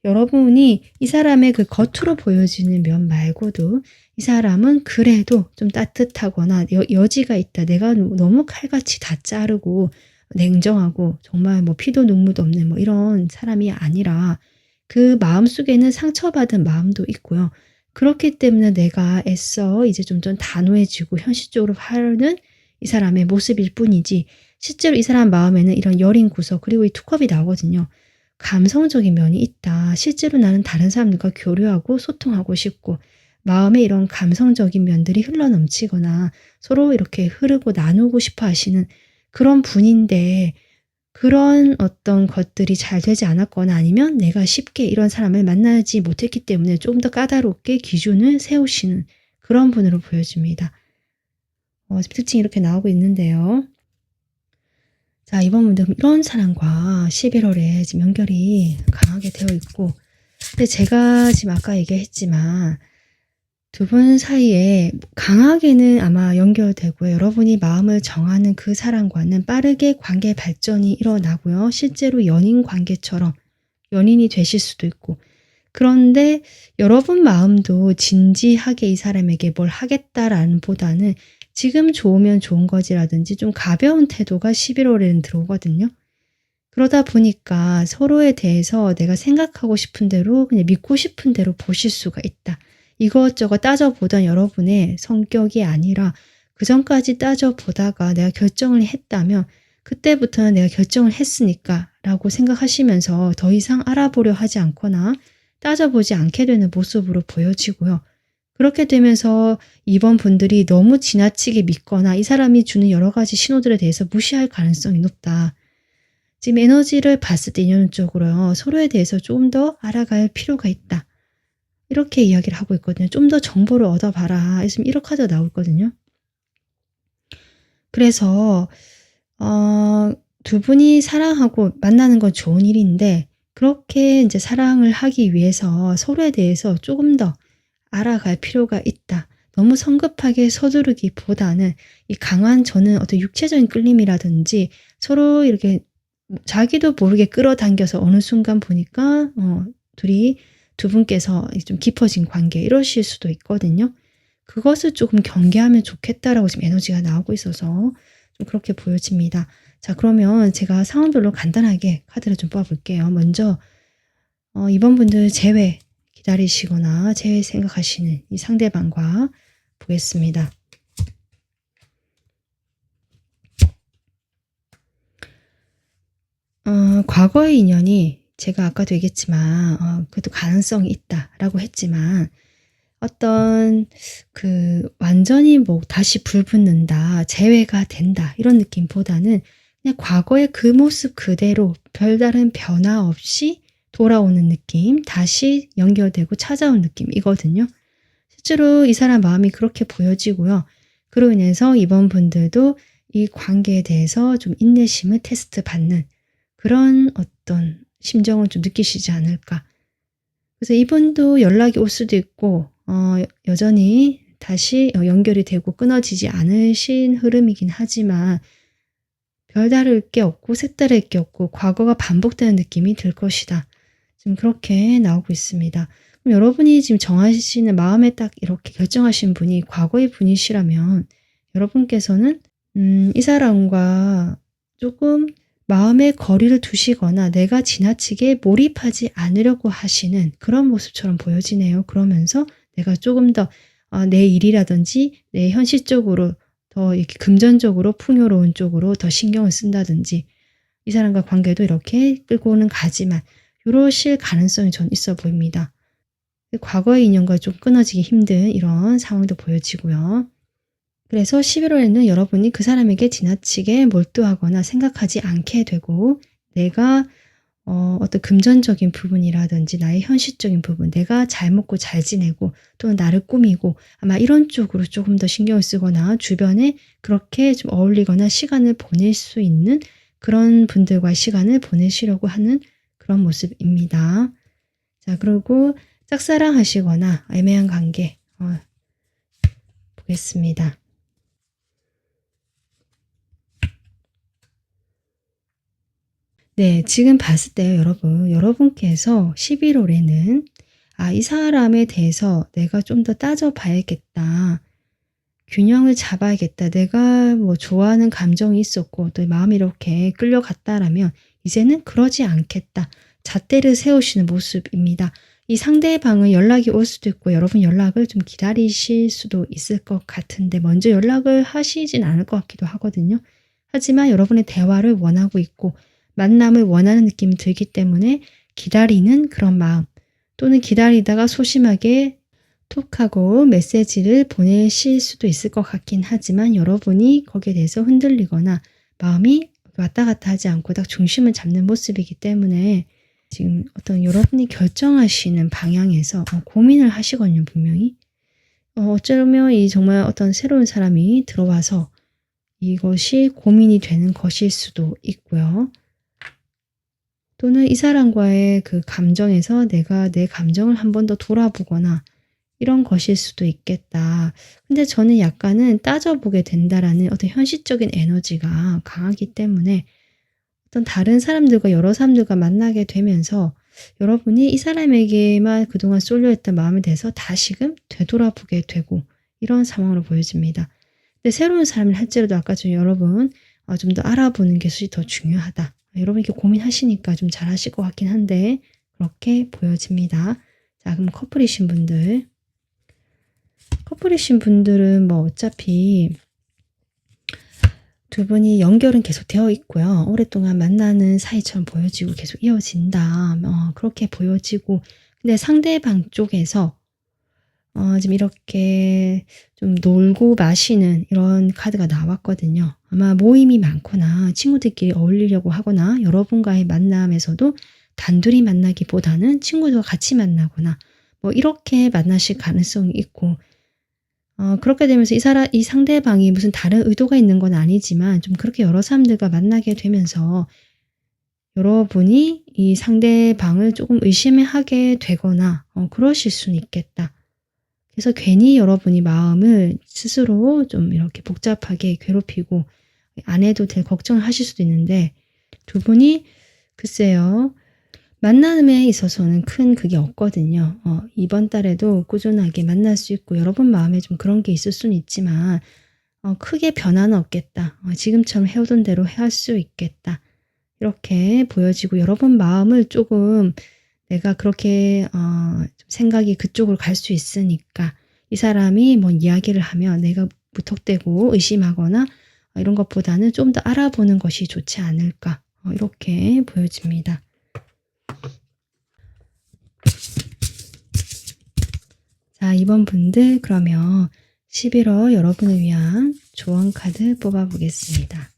여러분이 이 사람의 그 겉으로 보여지는 면 말고도 이 사람은 그래도 좀 따뜻하거나 여지가 있다. 내가 너무 칼같이 다 자르고 냉정하고 정말 뭐 피도 눈물도 없는 뭐 이런 사람이 아니라 그 마음속에는 상처받은 마음도 있고요. 그렇기 때문에 내가 애써 이제 좀 단호해지고 현실적으로 하는 이 사람의 모습일 뿐이지 실제로 이 사람 마음에는 이런 여린 구석 그리고 이 투컵이 나오거든요. 감성적인 면이 있다. 실제로 나는 다른 사람들과 교류하고 소통하고 싶고 마음에 이런 감성적인 면들이 흘러넘치거나 서로 이렇게 흐르고 나누고 싶어 하시는 그런 분인데 그런 어떤 것들이 잘 되지 않았거나 아니면 내가 쉽게 이런 사람을 만나지 못했기 때문에 조금 더 까다롭게 기준을 세우시는 그런 분으로 보여집니다. 특징이 이렇게 나오고 있는데요. 자, 이번 분들 이런 사람과 11월에 지금 연결이 강하게 되어 있고 근데 제가 지금 아까 얘기했지만 두 분 사이에 강하게는 아마 연결되고 여러분이 마음을 정하는 그 사람과는 빠르게 관계 발전이 일어나고요. 실제로 연인 관계처럼 연인이 되실 수도 있고 그런데 여러분 마음도 진지하게 이 사람에게 뭘 하겠다라는 보다는 지금 좋으면 좋은 거지라든지 좀 가벼운 태도가 11월에는 들어오거든요. 그러다 보니까 서로에 대해서 내가 생각하고 싶은 대로 그냥 믿고 싶은 대로 보실 수가 있다. 이것저것 따져보던 여러분의 성격이 아니라 그전까지 따져보다가 내가 결정을 했다면 그때부터는 내가 결정을 했으니까 라고 생각하시면서 더 이상 알아보려 하지 않거나 따져보지 않게 되는 모습으로 보여지고요. 그렇게 되면서 이번 분들이 너무 지나치게 믿거나 이 사람이 주는 여러 가지 신호들에 대해서 무시할 가능성이 높다. 지금 에너지를 봤을 때 인연적으로요. 서로에 대해서 좀 더 알아갈 필요가 있다. 이렇게 이야기를 하고 있거든요. 좀 더 정보를 얻어봐라. 지금 이런 카드가 나오고 있거든요. 그래서 두 분이 사랑하고 만나는 건 좋은 일인데 그렇게 이제 사랑을 하기 위해서 서로에 대해서 조금 더 알아갈 필요가 있다. 너무 성급하게 서두르기보다는 이 강한 저는 어떤 육체적인 끌림이라든지 서로 이렇게 자기도 모르게 끌어당겨서 어느 순간 보니까 두 분께서 좀 깊어진 관계 이러실 수도 있거든요. 그것을 조금 경계하면 좋겠다라고 지금 에너지가 나오고 있어서 좀 그렇게 보여집니다. 자, 그러면 제가 상황별로 간단하게 카드를 좀 뽑아볼게요. 먼저 이번 분들 재회 기다리시거나 재회 생각하시는 이 상대방과 보겠습니다. 과거의 인연이 제가 아까도 얘기했지만 그래도 가능성이 있다라고 했지만 어떤 완전히 뭐 다시 불붙는다, 재회가 된다 이런 느낌보다는 그냥 과거의 그 모습 그대로 별다른 변화 없이 돌아오는 느낌, 다시 연결되고 찾아온 느낌이거든요. 실제로 이 사람 마음이 그렇게 보여지고요. 그로 인해서 이번 분들도 이 관계에 대해서 좀 인내심을 테스트 받는 그런 어떤 심정을 좀 느끼시지 않을까. 그래서 이분도 연락이 올 수도 있고 여전히 다시 연결이 되고 끊어지지 않으신 흐름이긴 하지만 별다를 게 없고 색다를 게 없고 과거가 반복되는 느낌이 들 것이다. 지금 그렇게 나오고 있습니다. 그럼 여러분이 지금 정하시는 마음에 딱 이렇게 결정하신 분이 과거의 분이시라면 여러분께서는 이 사람과 조금 마음의 거리를 두시거나 내가 지나치게 몰입하지 않으려고 하시는 그런 모습처럼 보여지네요. 그러면서 내가 조금 더 내 일이라든지 내 현실적으로 더 이렇게 금전적으로 풍요로운 쪽으로 더 신경을 쓴다든지 이 사람과 관계도 이렇게 끌고는 가지만 이러실 가능성이 전 있어 보입니다. 과거의 인연과 좀 끊어지기 힘든 이런 상황도 보여지고요. 그래서 11월에는 여러분이 그 사람에게 지나치게 몰두하거나 생각하지 않게 되고 내가 어떤 금전적인 부분이라든지 나의 현실적인 부분, 내가 잘 먹고 잘 지내고 또는 나를 꾸미고 아마 이런 쪽으로 조금 더 신경을 쓰거나 주변에 그렇게 좀 어울리거나 시간을 보낼 수 있는 그런 분들과 시간을 보내시려고 하는 그런 모습입니다. 자, 그리고 짝사랑하시거나 애매한 관계 보겠습니다. 네, 지금 봤을 때요, 여러분께서 11월에는 이 사람에 대해서 내가 좀 더 따져봐야겠다. 균형을 잡아야겠다. 내가 뭐 좋아하는 감정이 있었고 또 마음이 이렇게 끌려갔다라면 이제는 그러지 않겠다. 잣대를 세우시는 모습입니다. 이 상대방은 연락이 올 수도 있고 여러분 연락을 좀 기다리실 수도 있을 것 같은데 먼저 연락을 하시진 않을 것 같기도 하거든요. 하지만 여러분의 대화를 원하고 있고 만남을 원하는 느낌이 들기 때문에 기다리는 그런 마음 또는 기다리다가 소심하게 톡하고 메시지를 보내실 수도 있을 것 같긴 하지만 여러분이 거기에 대해서 흔들리거나 마음이 왔다 갔다 하지 않고 딱 중심을 잡는 모습이기 때문에 지금 어떤 여러분이 결정하시는 방향에서 고민을 하시거든요, 분명히. 어쩌면 이 정말 어떤 새로운 사람이 들어와서 이것이 고민이 되는 것일 수도 있고요. 또는 이 사람과의 그 감정에서 내가 내 감정을 한 번 더 돌아보거나 이런 것일 수도 있겠다. 근데 저는 약간은 따져보게 된다라는 어떤 현실적인 에너지가 강하기 때문에 어떤 다른 사람들과 여러 사람들과 만나게 되면서 여러분이 이 사람에게만 그동안 쏠려있던 마음에 대해서 다시금 되돌아보게 되고 이런 상황으로 보여집니다. 근데 새로운 사람을 할지라도 아까 좀 여러분 좀 더 알아보는 것이 더 중요하다. 여러분 이렇게 고민하시니까 좀 잘하실 것 같긴 한데 그렇게 보여집니다. 자, 그럼 커플이신 분들은 뭐 어차피 두 분이 연결은 계속 되어 있고요. 오랫동안 만나는 사이처럼 보여지고 계속 이어진다. 그렇게 보여지고 근데 상대방 쪽에서 지금 이렇게 좀 놀고 마시는 이런 카드가 나왔거든요. 아마 모임이 많거나 친구들끼리 어울리려고 하거나 여러분과의 만남에서도 단둘이 만나기보다는 친구들과 같이 만나거나 뭐 이렇게 만나실 가능성이 있고, 그렇게 되면서 이 상대방이 무슨 다른 의도가 있는 건 아니지만 좀 그렇게 여러 사람들과 만나게 되면서 여러분이 이 상대방을 조금 의심하게 되거나 그러실 수는 있겠다. 그래서 괜히 여러분이 마음을 스스로 좀 이렇게 복잡하게 괴롭히고 안 해도 될 걱정을 하실 수도 있는데, 두 분이 글쎄요, 만남에 있어서는 큰 그게 없거든요. 이번 달에도 꾸준하게 만날 수 있고 여러분 마음에 좀 그런 게 있을 수는 있지만 크게 변화는 없겠다. 지금처럼 해오던 대로 할 수 있겠다. 이렇게 보여지고 여러분 마음을 조금 내가 그렇게 좀 생각이 그쪽으로 갈 수 있으니까 이 사람이 뭔 이야기를 하면 내가 무턱대고 의심하거나 이런 것보다는 좀 더 알아보는 것이 좋지 않을까, 이렇게 보여집니다. 자, 이번 분들 그러면 11월 여러분을 위한 조언 카드 뽑아보겠습니다.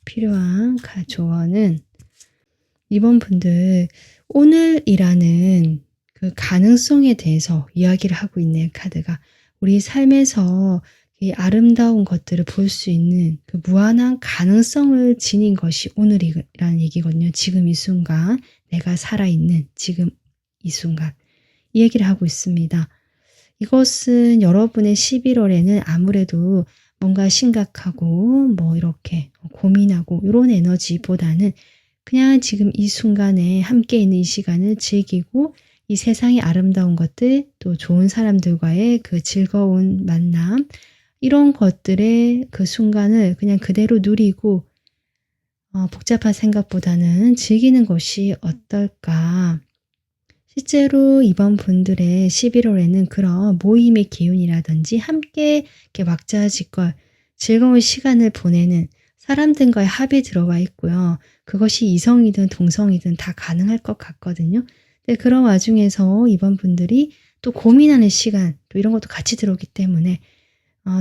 필요한 조언은 이번 분들 오늘이라는 그 가능성에 대해서 이야기를 하고 있는 카드가, 우리 삶에서 이 아름다운 것들을 볼 수 있는 그 무한한 가능성을 지닌 것이 오늘이라는 얘기거든요. 지금 이 순간, 내가 살아있는 지금 이 순간, 이 얘기를 하고 있습니다. 이것은 여러분의 11월에는 아무래도 뭔가 심각하고 뭐 이렇게 고민하고 이런 에너지보다는 그냥 지금 이 순간에 함께 있는 이 시간을 즐기고 이 세상의 아름다운 것들, 또 좋은 사람들과의 그 즐거운 만남, 이런 것들의 그 순간을 그냥 그대로 누리고 복잡한 생각보다는 즐기는 것이 어떨까. 실제로 이번 분들의 11월에는 그런 모임의 기운이라든지 함께 이렇게 왁자지껄 즐거운 시간을 보내는 사람들과의 합이 들어가 있고요. 그것이 이성이든 동성이든 다 가능할 것 같거든요. 근데 그런 와중에서 이번 분들이 또 고민하는 시간, 또 이런 것도 같이 들어오기 때문에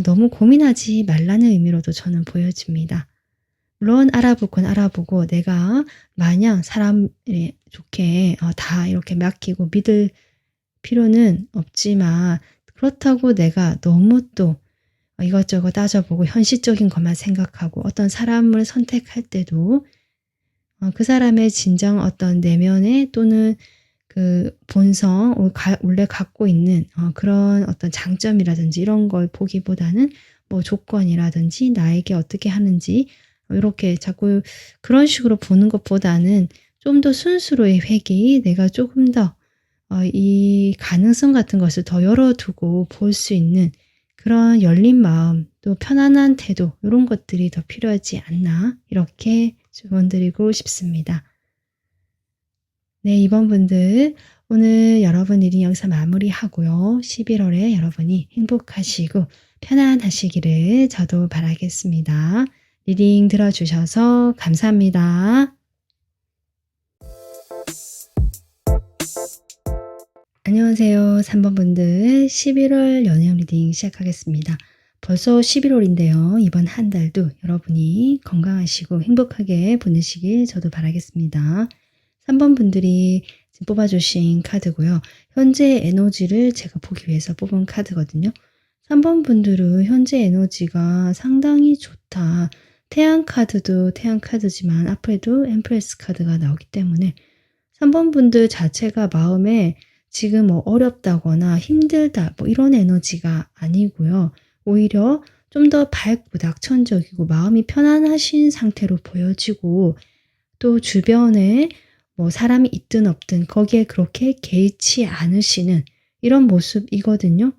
너무 고민하지 말라는 의미로도 저는 보여집니다. 물론 알아볼 건 알아보고 내가 마냥 사람에 좋게 다 이렇게 맡기고 믿을 필요는 없지만, 그렇다고 내가 너무 또 이것저것 따져보고 현실적인 것만 생각하고 어떤 사람을 선택할 때도 그 사람의 진정 어떤 내면의 또는 그 본성, 원래 갖고 있는 그런 어떤 장점이라든지 이런 걸 보기보다는 뭐 조건이라든지 나에게 어떻게 하는지 이렇게 자꾸 그런 식으로 보는 것보다는 좀 더 순수로의 회귀, 내가 조금 더 이 가능성 같은 것을 더 열어두고 볼 수 있는 그런 열린 마음, 또 편안한 태도, 이런 것들이 더 필요하지 않나, 이렇게 조언드리고 싶습니다. 네, 이번 분들 오늘 여러분 리딩 영상 마무리하고요. 11월에 여러분이 행복하시고 편안하시기를 저도 바라겠습니다. 리딩 들어주셔서 감사합니다. 안녕하세요. 3번 분들 11월 연애운 리딩 시작하겠습니다. 벌써 11월인데요. 이번 한 달도 여러분이 건강하시고 행복하게 보내시길 저도 바라겠습니다. 3번 분들이 지금 뽑아주신 카드고요. 현재 에너지를 제가 보기 위해서 뽑은 카드거든요. 3번 분들은 현재 에너지가 상당히 좋다. 태양 카드도 태양 카드지만 앞에도 엠프레스 카드가 나오기 때문에 3번 분들 자체가 마음에 지금 뭐 어렵다거나 힘들다 뭐 이런 에너지가 아니고요. 오히려 좀 더 밝고 낙천적이고 마음이 편안하신 상태로 보여지고, 또 주변에 뭐 사람이 있든 없든 거기에 그렇게 개의치 않으시는 이런 모습이거든요.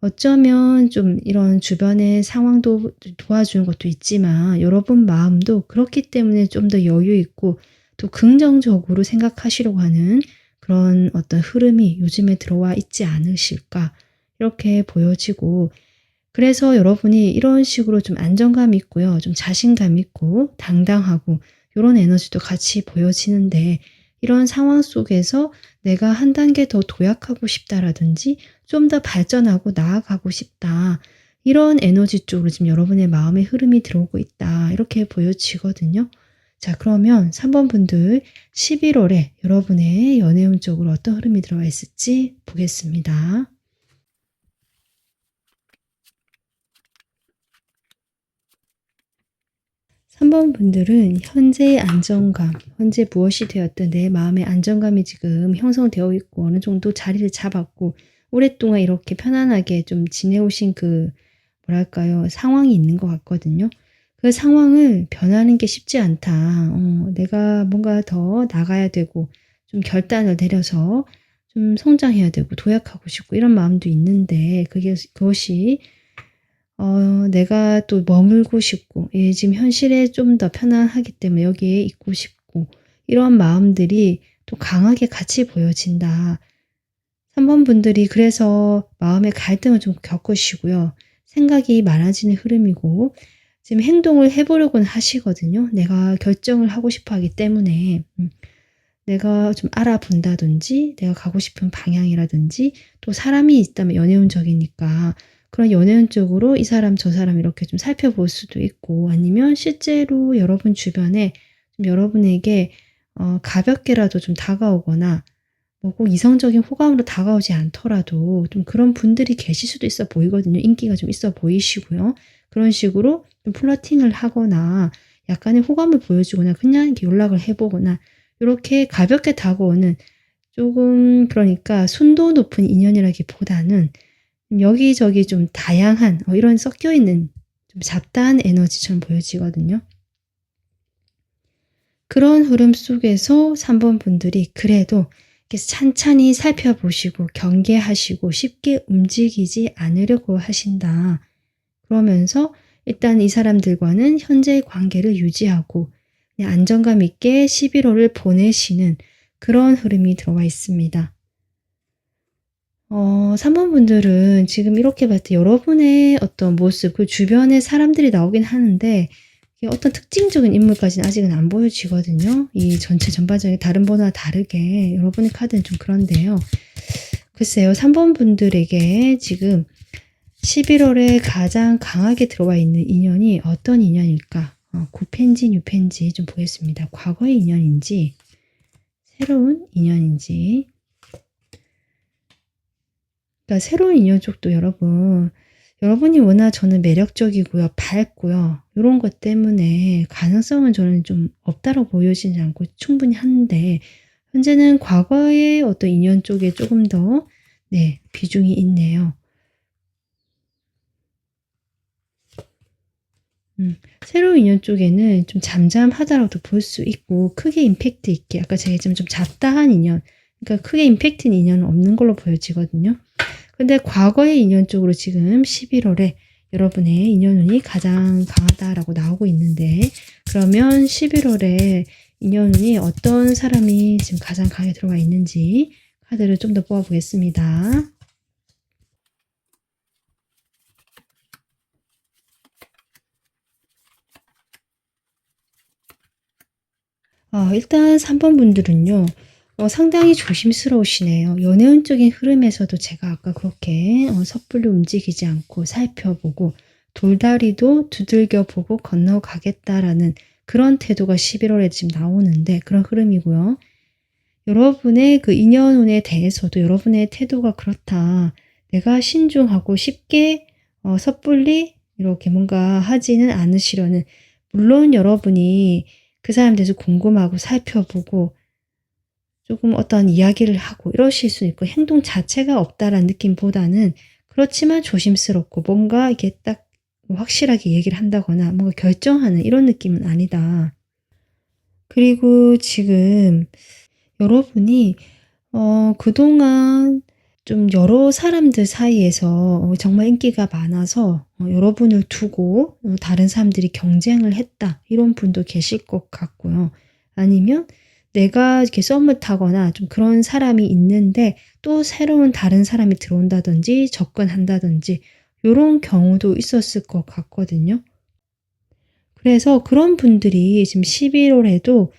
어쩌면 좀 이런 주변의 상황도 도와주는 것도 있지만 여러분 마음도 그렇기 때문에 좀 더 여유 있고 또 긍정적으로 생각하시려고 하는 그런 어떤 흐름이 요즘에 들어와 있지 않으실까, 이렇게 보여지고, 그래서 여러분이 이런 식으로 좀 안정감 있고요. 좀 자신감 있고 당당하고 이런 에너지도 같이 보여지는데, 이런 상황 속에서 내가 한 단계 더 도약하고 싶다라든지 좀 더 발전하고 나아가고 싶다. 이런 에너지 쪽으로 지금 여러분의 마음의 흐름이 들어오고 있다. 이렇게 보여지거든요. 자, 그러면 3번 분들 11월에 여러분의 연애운 쪽으로 어떤 흐름이 들어와 있을지 보겠습니다. 3번 분들은 현재의 안정감, 현재 무엇이 되었든 내 마음의 안정감이 지금 형성되어 있고 어느 정도 자리를 잡았고 오랫동안 이렇게 편안하게 좀 지내오신 그 뭐랄까요, 상황이 있는 것 같거든요. 그 상황을 변하는 게 쉽지 않다. 내가 뭔가 더 나가야 되고 좀 결단을 내려서 좀 성장해야 되고 도약하고 싶고 이런 마음도 있는데 그것이 내가 또 머물고 싶고 지금 현실에 좀 더 편안하기 때문에 여기에 있고 싶고 이런 마음들이 또 강하게 같이 보여진다. 3번 분들이 그래서 마음의 갈등을 좀 겪으시고요. 생각이 많아지는 흐름이고 지금 행동을 해 보려고는 하시거든요. 내가 결정을 하고 싶어 하기 때문에. 내가 좀 알아본다든지 내가 가고 싶은 방향이라든지 또 사람이 있다면 연애운적이니까 그런 연애운 쪽으로 이 사람 저 사람 이렇게 좀 살펴볼 수도 있고 아니면 실제로 여러분 주변에 좀 여러분에게 가볍게라도 좀 다가오거나 뭐 꼭 이성적인 호감으로 다가오지 않더라도 좀 그런 분들이 계실 수도 있어 보이거든요. 인기가 좀 있어 보이시고요. 그런 식으로 좀 플러팅을 하거나 약간의 호감을 보여주거나 그냥 이렇게 연락을 해 보거나 요렇게 가볍게 다가오는 조금 그러니까 순도 높은 인연이라기보다는 여기저기 좀 다양한 이런 섞여 있는 좀 잡다한 에너지처럼 보여지거든요. 그런 흐름 속에서 3번 분들이 그래도 이렇게 찬찬히 살펴보시고 경계하시고 쉽게 움직이지 않으려고 하신다. 그러면서 일단 이 사람들과는 현재의 관계를 유지하고 그냥 안정감 있게 11월을 보내시는 그런 흐름이 들어와 있습니다. 3번 분들은 지금 이렇게 봤을 때 여러분의 어떤 모습, 그 주변의 사람들이 나오긴 하는데 이게 어떤 특징적인 인물까지는 아직은 안 보여지거든요. 이 전체 전반적인 다른 번호와 다르게 여러분의 카드는 좀 그런데요. 글쎄요. 3번 분들에게 지금 11월에 가장 강하게 들어와 있는 인연이 어떤 인연일까? 9펜지, 6펜지 좀 보겠습니다. 과거의 인연인지 새로운 인연인지. 그러니까 새로운 인연 쪽도 여러분이 워낙 저는 매력적이고요. 밝고요. 요런 것 때문에 가능성은 저는 좀 없다고 보여지지 않고 충분히 한데 현재는 과거의 어떤 인연 쪽에 조금 더 비중이 있네요. 새로운 인연 쪽에는 좀 잠잠하다라고도 볼 수 있고 크게 임팩트 있게 아까 제가 얘기했지만 좀 잡다한 인연 그러니까 크게 임팩트 있는 인연은 없는 걸로 보여지거든요. 근데 과거의 인연 쪽으로 지금 11월에 여러분의 인연운이 가장 강하다라고 나오고 있는데 그러면 11월에 인연운이 어떤 사람이 지금 가장 강하게 들어와 있는지 카드를 좀 더 뽑아보겠습니다. 일단 3번 분들은요. 상당히 조심스러우시네요. 연애운적인 흐름에서도 제가 아까 그렇게 섣불리 움직이지 않고 살펴보고 돌다리도 두들겨 보고 건너가겠다라는 그런 태도가 11월에 지금 나오는데 그런 흐름이고요. 여러분의 그 인연운에 대해서도 여러분의 태도가 그렇다. 내가 신중하고 쉽게 섣불리 이렇게 뭔가 하지는 않으시려는 물론 여러분이 그 사람에 대해서 궁금하고 살펴보고 조금 어떤 이야기를 하고 이러실 수 있고 행동 자체가 없다라는 느낌보다는 그렇지만 조심스럽고 뭔가 이렇게 딱 확실하게 얘기를 한다거나 뭔가 결정하는 이런 느낌은 아니다. 그리고 지금 여러분이 그동안 좀 여러 사람들 사이에서 정말 인기가 많아서 여러분을 두고 다른 사람들이 경쟁을 했다. 이런 분도 계실 것 같고요. 아니면 내가 이렇게 썸을 타거나 좀 그런 사람이 있는데 또 새로운 다른 사람이 들어온다든지 접근한다든지 요런 경우도 있었을 것 같거든요. 그래서 그런 분들이 지금 11월에도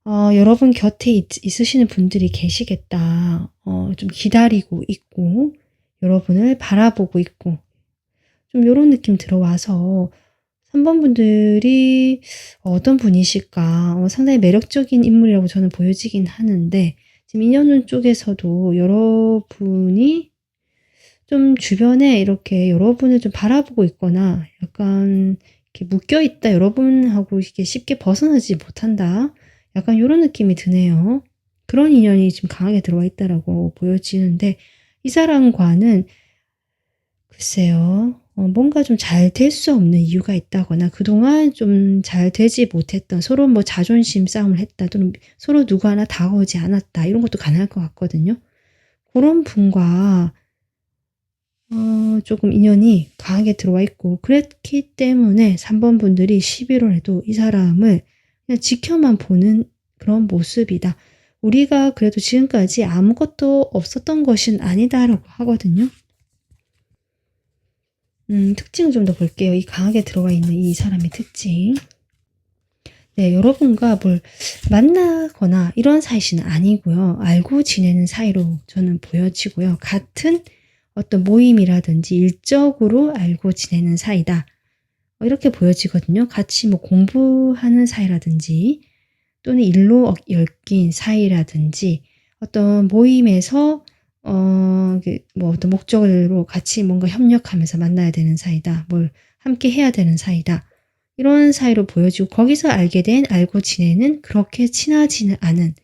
여러분 곁에 있으시는 분들이 계시겠다. 좀 기다리고 있고 여러분을 바라보고 있고 좀 요런 느낌 들어와서 3번 분들이 어떤 분이실까? 상당히 매력적인 인물이라고 저는 보여지긴 하는데 지금 인연운 쪽에서도 여러분이 좀 주변에 이렇게 여러분을 좀 바라보고 있거나 약간 이렇게 묶여 있다. 여러분하고 이렇게 쉽게 벗어나지 못한다. 약간 요런 느낌이 드네요. 그런 인연이 지금 강하게 들어와 있다라고 보여지는데 이 사람과는 글쎄요. 뭔가 좀 잘 될 수 없는 이유가 있다거나 그동안 좀 잘 되지 못했던 서로 뭐 자존심 싸움을 했다 또는 서로 누구 하나 다가오지 않았다 이런 것도 가능할 것 같거든요. 그런 분과 조금 인연이 강하게 들어와 있고 그랬기 때문에 3번 분들이 11월에도 이 사람을 그냥 지켜만 보는 그런 모습이다. 우리가 그래도 지금까지 아무것도 없었던 것은 아니다라고 하거든요. 특징을 좀 더 볼게요. 이 강하게 들어와 있는 이 사람의 특징. 네, 여러분과 뭘 만나거나 이런 사이는 아니고요. 알고 지내는 사이로 저는 보여지고요. 같은 어떤 모임이라든지 일적으로 알고 지내는 사이다. 이렇게 보여지거든요. 같이 뭐 공부하는 사이라든지 또는 일로 엮인 사이라든지 어떤 모임에서 뭐 어떤 목적으로 같이 뭔가 협력하면서 만나야 되는 사이다. 뭘 함께 해야 되는 사이다. 이런 사이로 보여지고 거기서 알고 지내는 그렇게 친하지는 않은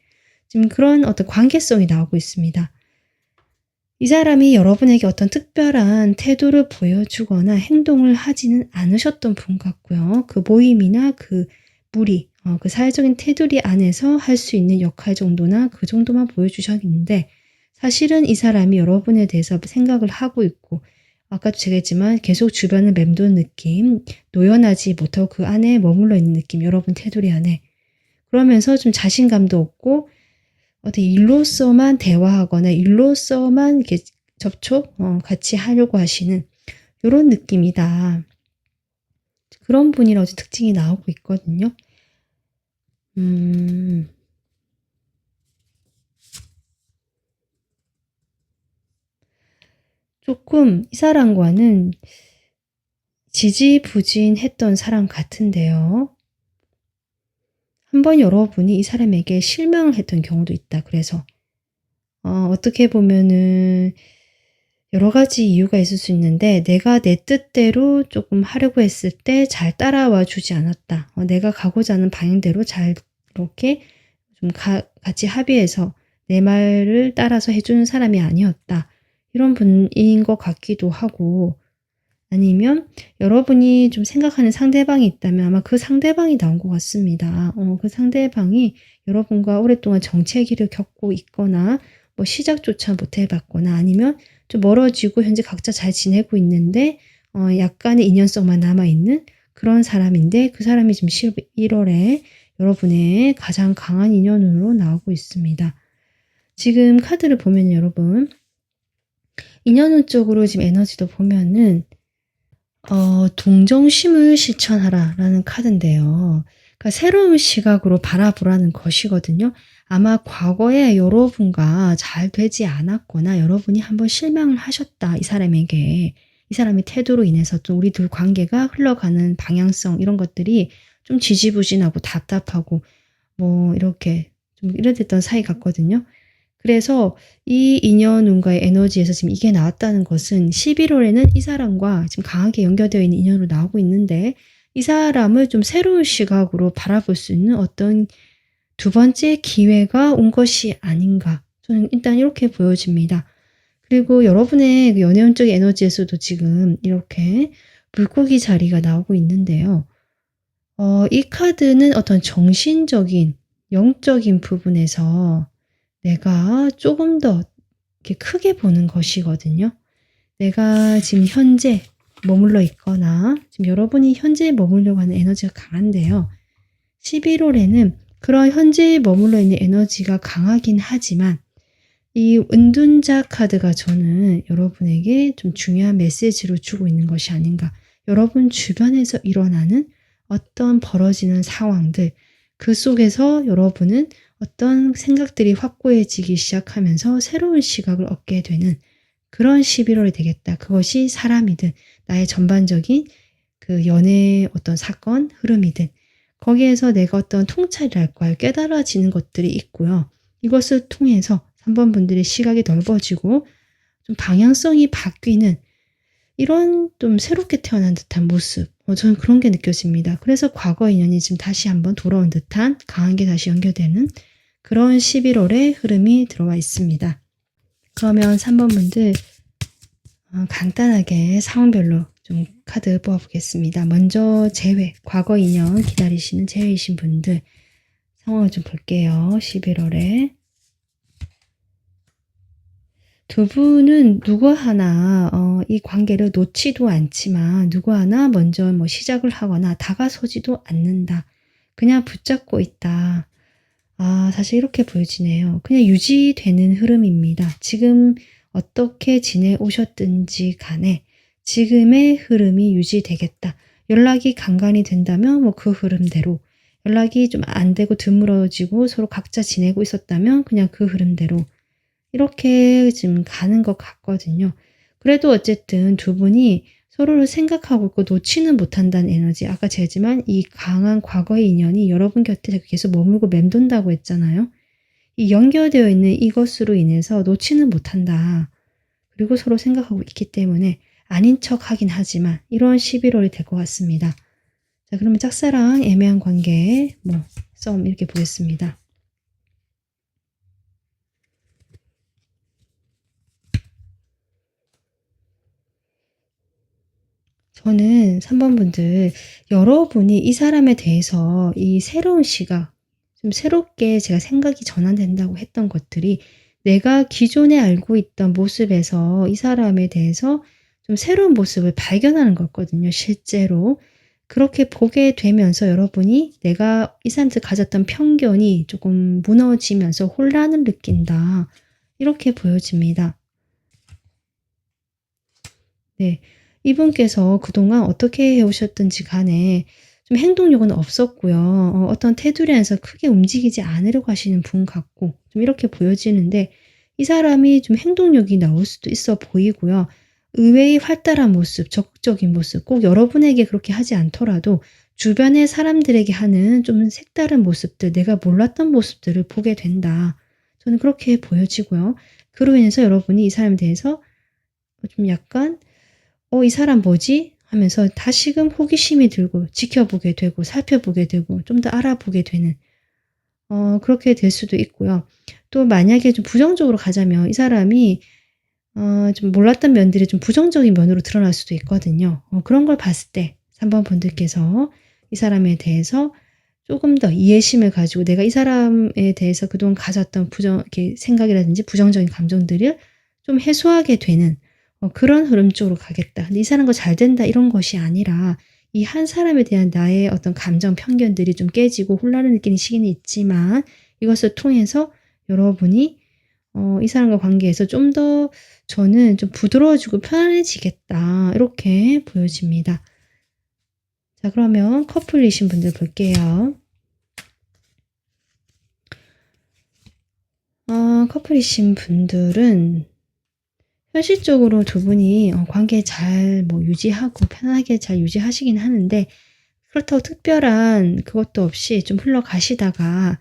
지금 그런 어떤 관계성이 나오고 있습니다. 이 사람이 여러분에게 어떤 특별한 태도를 보여주거나 행동을 하지는 않으셨던 분 같고요. 그 모임이나 그 무리, 그 사회적인 테두리 안에서 할 수 있는 역할 정도나 그 정도만 보여주셨는데 사실은 이 사람이 여러분에 대해서 생각을 하고 있고 아까도 제가 했지만 계속 주변을 맴도는 느낌, 노연하지 못하고 그 안에 머물러 있는 느낌, 여러분 테두리 안에. 그러면서 좀 자신감도 없고 어디 일로서만 대화하거나 일로서만 이렇게 접촉, 같이 하려고 하시는 요런 느낌이다. 그런 분이라고 특징이 나오고 있거든요. 조금 이 사람과는 지지부진했던 사람 같은데요. 한번 여러분이 이 사람에게 실망을 했던 경우도 있다. 그래서 어떻게 보면은 여러 가지 이유가 있을 수 있는데 내가 내 뜻대로 조금 하려고 했을 때 잘 따라와 주지 않았다. 내가 가고자 하는 방향대로 잘 이렇게 좀 같이 합의해서 내 말을 따라서 해주는 사람이 아니었다. 이런 분인 것 같기도 하고 아니면 여러분이 좀 생각하는 상대방이 있다면 아마 그 상대방이 나온 것 같습니다. 그 상대방이 여러분과 오랫동안 정체기를 겪고 있거나 뭐 시작조차 못 해봤거나 아니면 좀 멀어지고 현재 각자 잘 지내고 있는데 약간의 인연성만 남아있는 그런 사람인데 그 사람이 지금 11월에 여러분의 가장 강한 인연으로 나오고 있습니다. 지금 카드를 보면 여러분 인연운 쪽으로 지금 에너지도 보면은 동정심을 실천하라 라는 카드인데요. 그러니까 새로운 시각으로 바라보라는 것이거든요. 아마 과거에 여러분과 잘 되지 않았거나 여러분이 한번 실망을 하셨다. 이 사람에게. 이 사람의 태도로 인해서 또 우리 둘 관계가 흘러가는 방향성 이런 것들이 좀 지지부진하고 답답하고 뭐 이렇게 좀 이랬던 사이 같거든요. 그래서 이 인연운과의 에너지에서 지금 이게 나왔다는 것은 11월에는 이 사람과 지금 강하게 연결되어 있는 인연으로 나오고 있는데 이 사람을 좀 새로운 시각으로 바라볼 수 있는 어떤 두 번째 기회가 온 것이 아닌가. 저는 일단 이렇게 보여집니다. 그리고 여러분의 그 연애운적 에너지에서도 지금 이렇게 물고기 자리가 나오고 있는데요. 이 카드는 어떤 정신적인, 영적인 부분에서 내가 조금 더 이렇게 크게 보는 것이거든요. 내가 지금 현재 머물러 있거나 지금 여러분이 현재에 머물려고 하는 에너지가 강한데요. 11월에는 그런 현재에 머물러 있는 에너지가 강하긴 하지만 이 은둔자 카드가 저는 여러분에게 좀 중요한 메시지로 주고 있는 것이 아닌가. 여러분 주변에서 일어나는 어떤 벌어지는 상황들 그 속에서 여러분은 어떤 생각들이 확고해지기 시작하면서 새로운 시각을 얻게 되는 그런 11월이 되겠다. 그것이 사람이든 나의 전반적인 그 연애의 어떤 사건, 흐름이든 거기에서 내가 어떤 통찰이랄까요? 깨달아지는 것들이 있고요. 이것을 통해서 3번 분들의 시각이 넓어지고 좀 방향성이 바뀌는 이런 좀 새롭게 태어난 듯한 모습. 저는 그런 게 느껴집니다. 그래서 과거 인연이 지금 다시 한번 돌아온 듯한 강한 게 다시 연결되는 그런 11월의 흐름이 들어와 있습니다. 그러면 3번 분들 간단하게 상황별로 좀 카드 뽑아보겠습니다. 먼저 재회, 과거 인연 기다리시는 재회이신 분들 상황을 좀 볼게요. 11월에 두 분은 누구 하나 이 관계를 놓지도 않지만 누구 하나 먼저 뭐 시작을 하거나 다가서지도 않는다. 그냥 붙잡고 있다. 사실 이렇게 보여지네요. 그냥 유지되는 흐름입니다. 지금 어떻게 지내오셨든지 간에 지금의 흐름이 유지되겠다. 연락이 간간히 된다면 뭐 그 흐름대로, 연락이 좀 안 되고 드물어지고 서로 각자 지내고 있었다면 그냥 그 흐름대로 이렇게 지금 가는 것 같거든요. 그래도 어쨌든 두 분이 서로를 생각하고 있고 놓지는 못한다는 에너지. 아까 제지만 이 강한 과거의 인연이 여러분 곁에 계속 머물고 맴돈다고 했잖아요. 이 연결되어 있는 이것으로 인해서 놓지는 못한다. 그리고 서로 생각하고 있기 때문에 아닌 척 하긴 하지만 이런 11월이 될 것 같습니다. 자, 그러면 짝사랑 애매한 관계 썸 이렇게 보겠습니다. 저는 3번 분들 여러분이 이 사람에 대해서 이 새로운 시각 좀 새롭게 제가 생각이 전환된다고 했던 것들이 내가 기존에 알고 있던 모습에서 이 사람에 대해서 좀 새로운 모습을 발견하는 거거든요. 실제로. 그렇게 보게 되면서 여러분이 내가 이 사람한테 가졌던 편견이 조금 무너지면서 혼란을 느낀다. 이렇게 보여집니다. 네. 이분께서 그동안 어떻게 해오셨든지 간에 좀 행동력은 없었고요. 어떤 테두리에서 크게 움직이지 않으려고 하시는 분 같고 좀 이렇게 보여지는데 이 사람이 좀 행동력이 나올 수도 있어 보이고요. 의외의 활달한 모습, 적극적인 모습, 꼭 여러분에게 그렇게 하지 않더라도 주변의 사람들에게 하는 좀 색다른 모습들, 내가 몰랐던 모습들을 보게 된다. 저는 그렇게 보여지고요. 그로 인해서 여러분이 이 사람에 대해서 좀 약간 이 사람 뭐지? 하면서 다시금 호기심이 들고 지켜보게 되고 살펴보게 되고 좀 더 알아보게 되는 그렇게 될 수도 있고요. 또 만약에 좀 부정적으로 가자면 이 사람이 좀 몰랐던 면들이 좀 부정적인 면으로 드러날 수도 있거든요. 그런 걸 봤을 때 3번 분들께서 이 사람에 대해서 조금 더 이해심을 가지고 내가 이 사람에 대해서 그동안 가졌던 이렇게 생각이라든지 부정적인 감정들을 좀 해소하게 되는 그런 흐름 쪽으로 가겠다. 근데 이 사람과 잘 된다 이런 것이 아니라 이 한 사람에 대한 나의 어떤 감정 편견들이 좀 깨지고 혼란을 느끼는 시기는 있지만 이것을 통해서 여러분이 이 사람과 관계에서 좀 더 저는 좀 부드러워지고 편안해지겠다. 이렇게 보여집니다. 자, 그러면 커플이신 분들 볼게요. 커플이신 분들은 현실적으로 두 분이 관계 잘 유지하고 편하게 잘 유지하시긴 하는데 그렇다고 특별한 그것도 없이 좀 흘러가시다가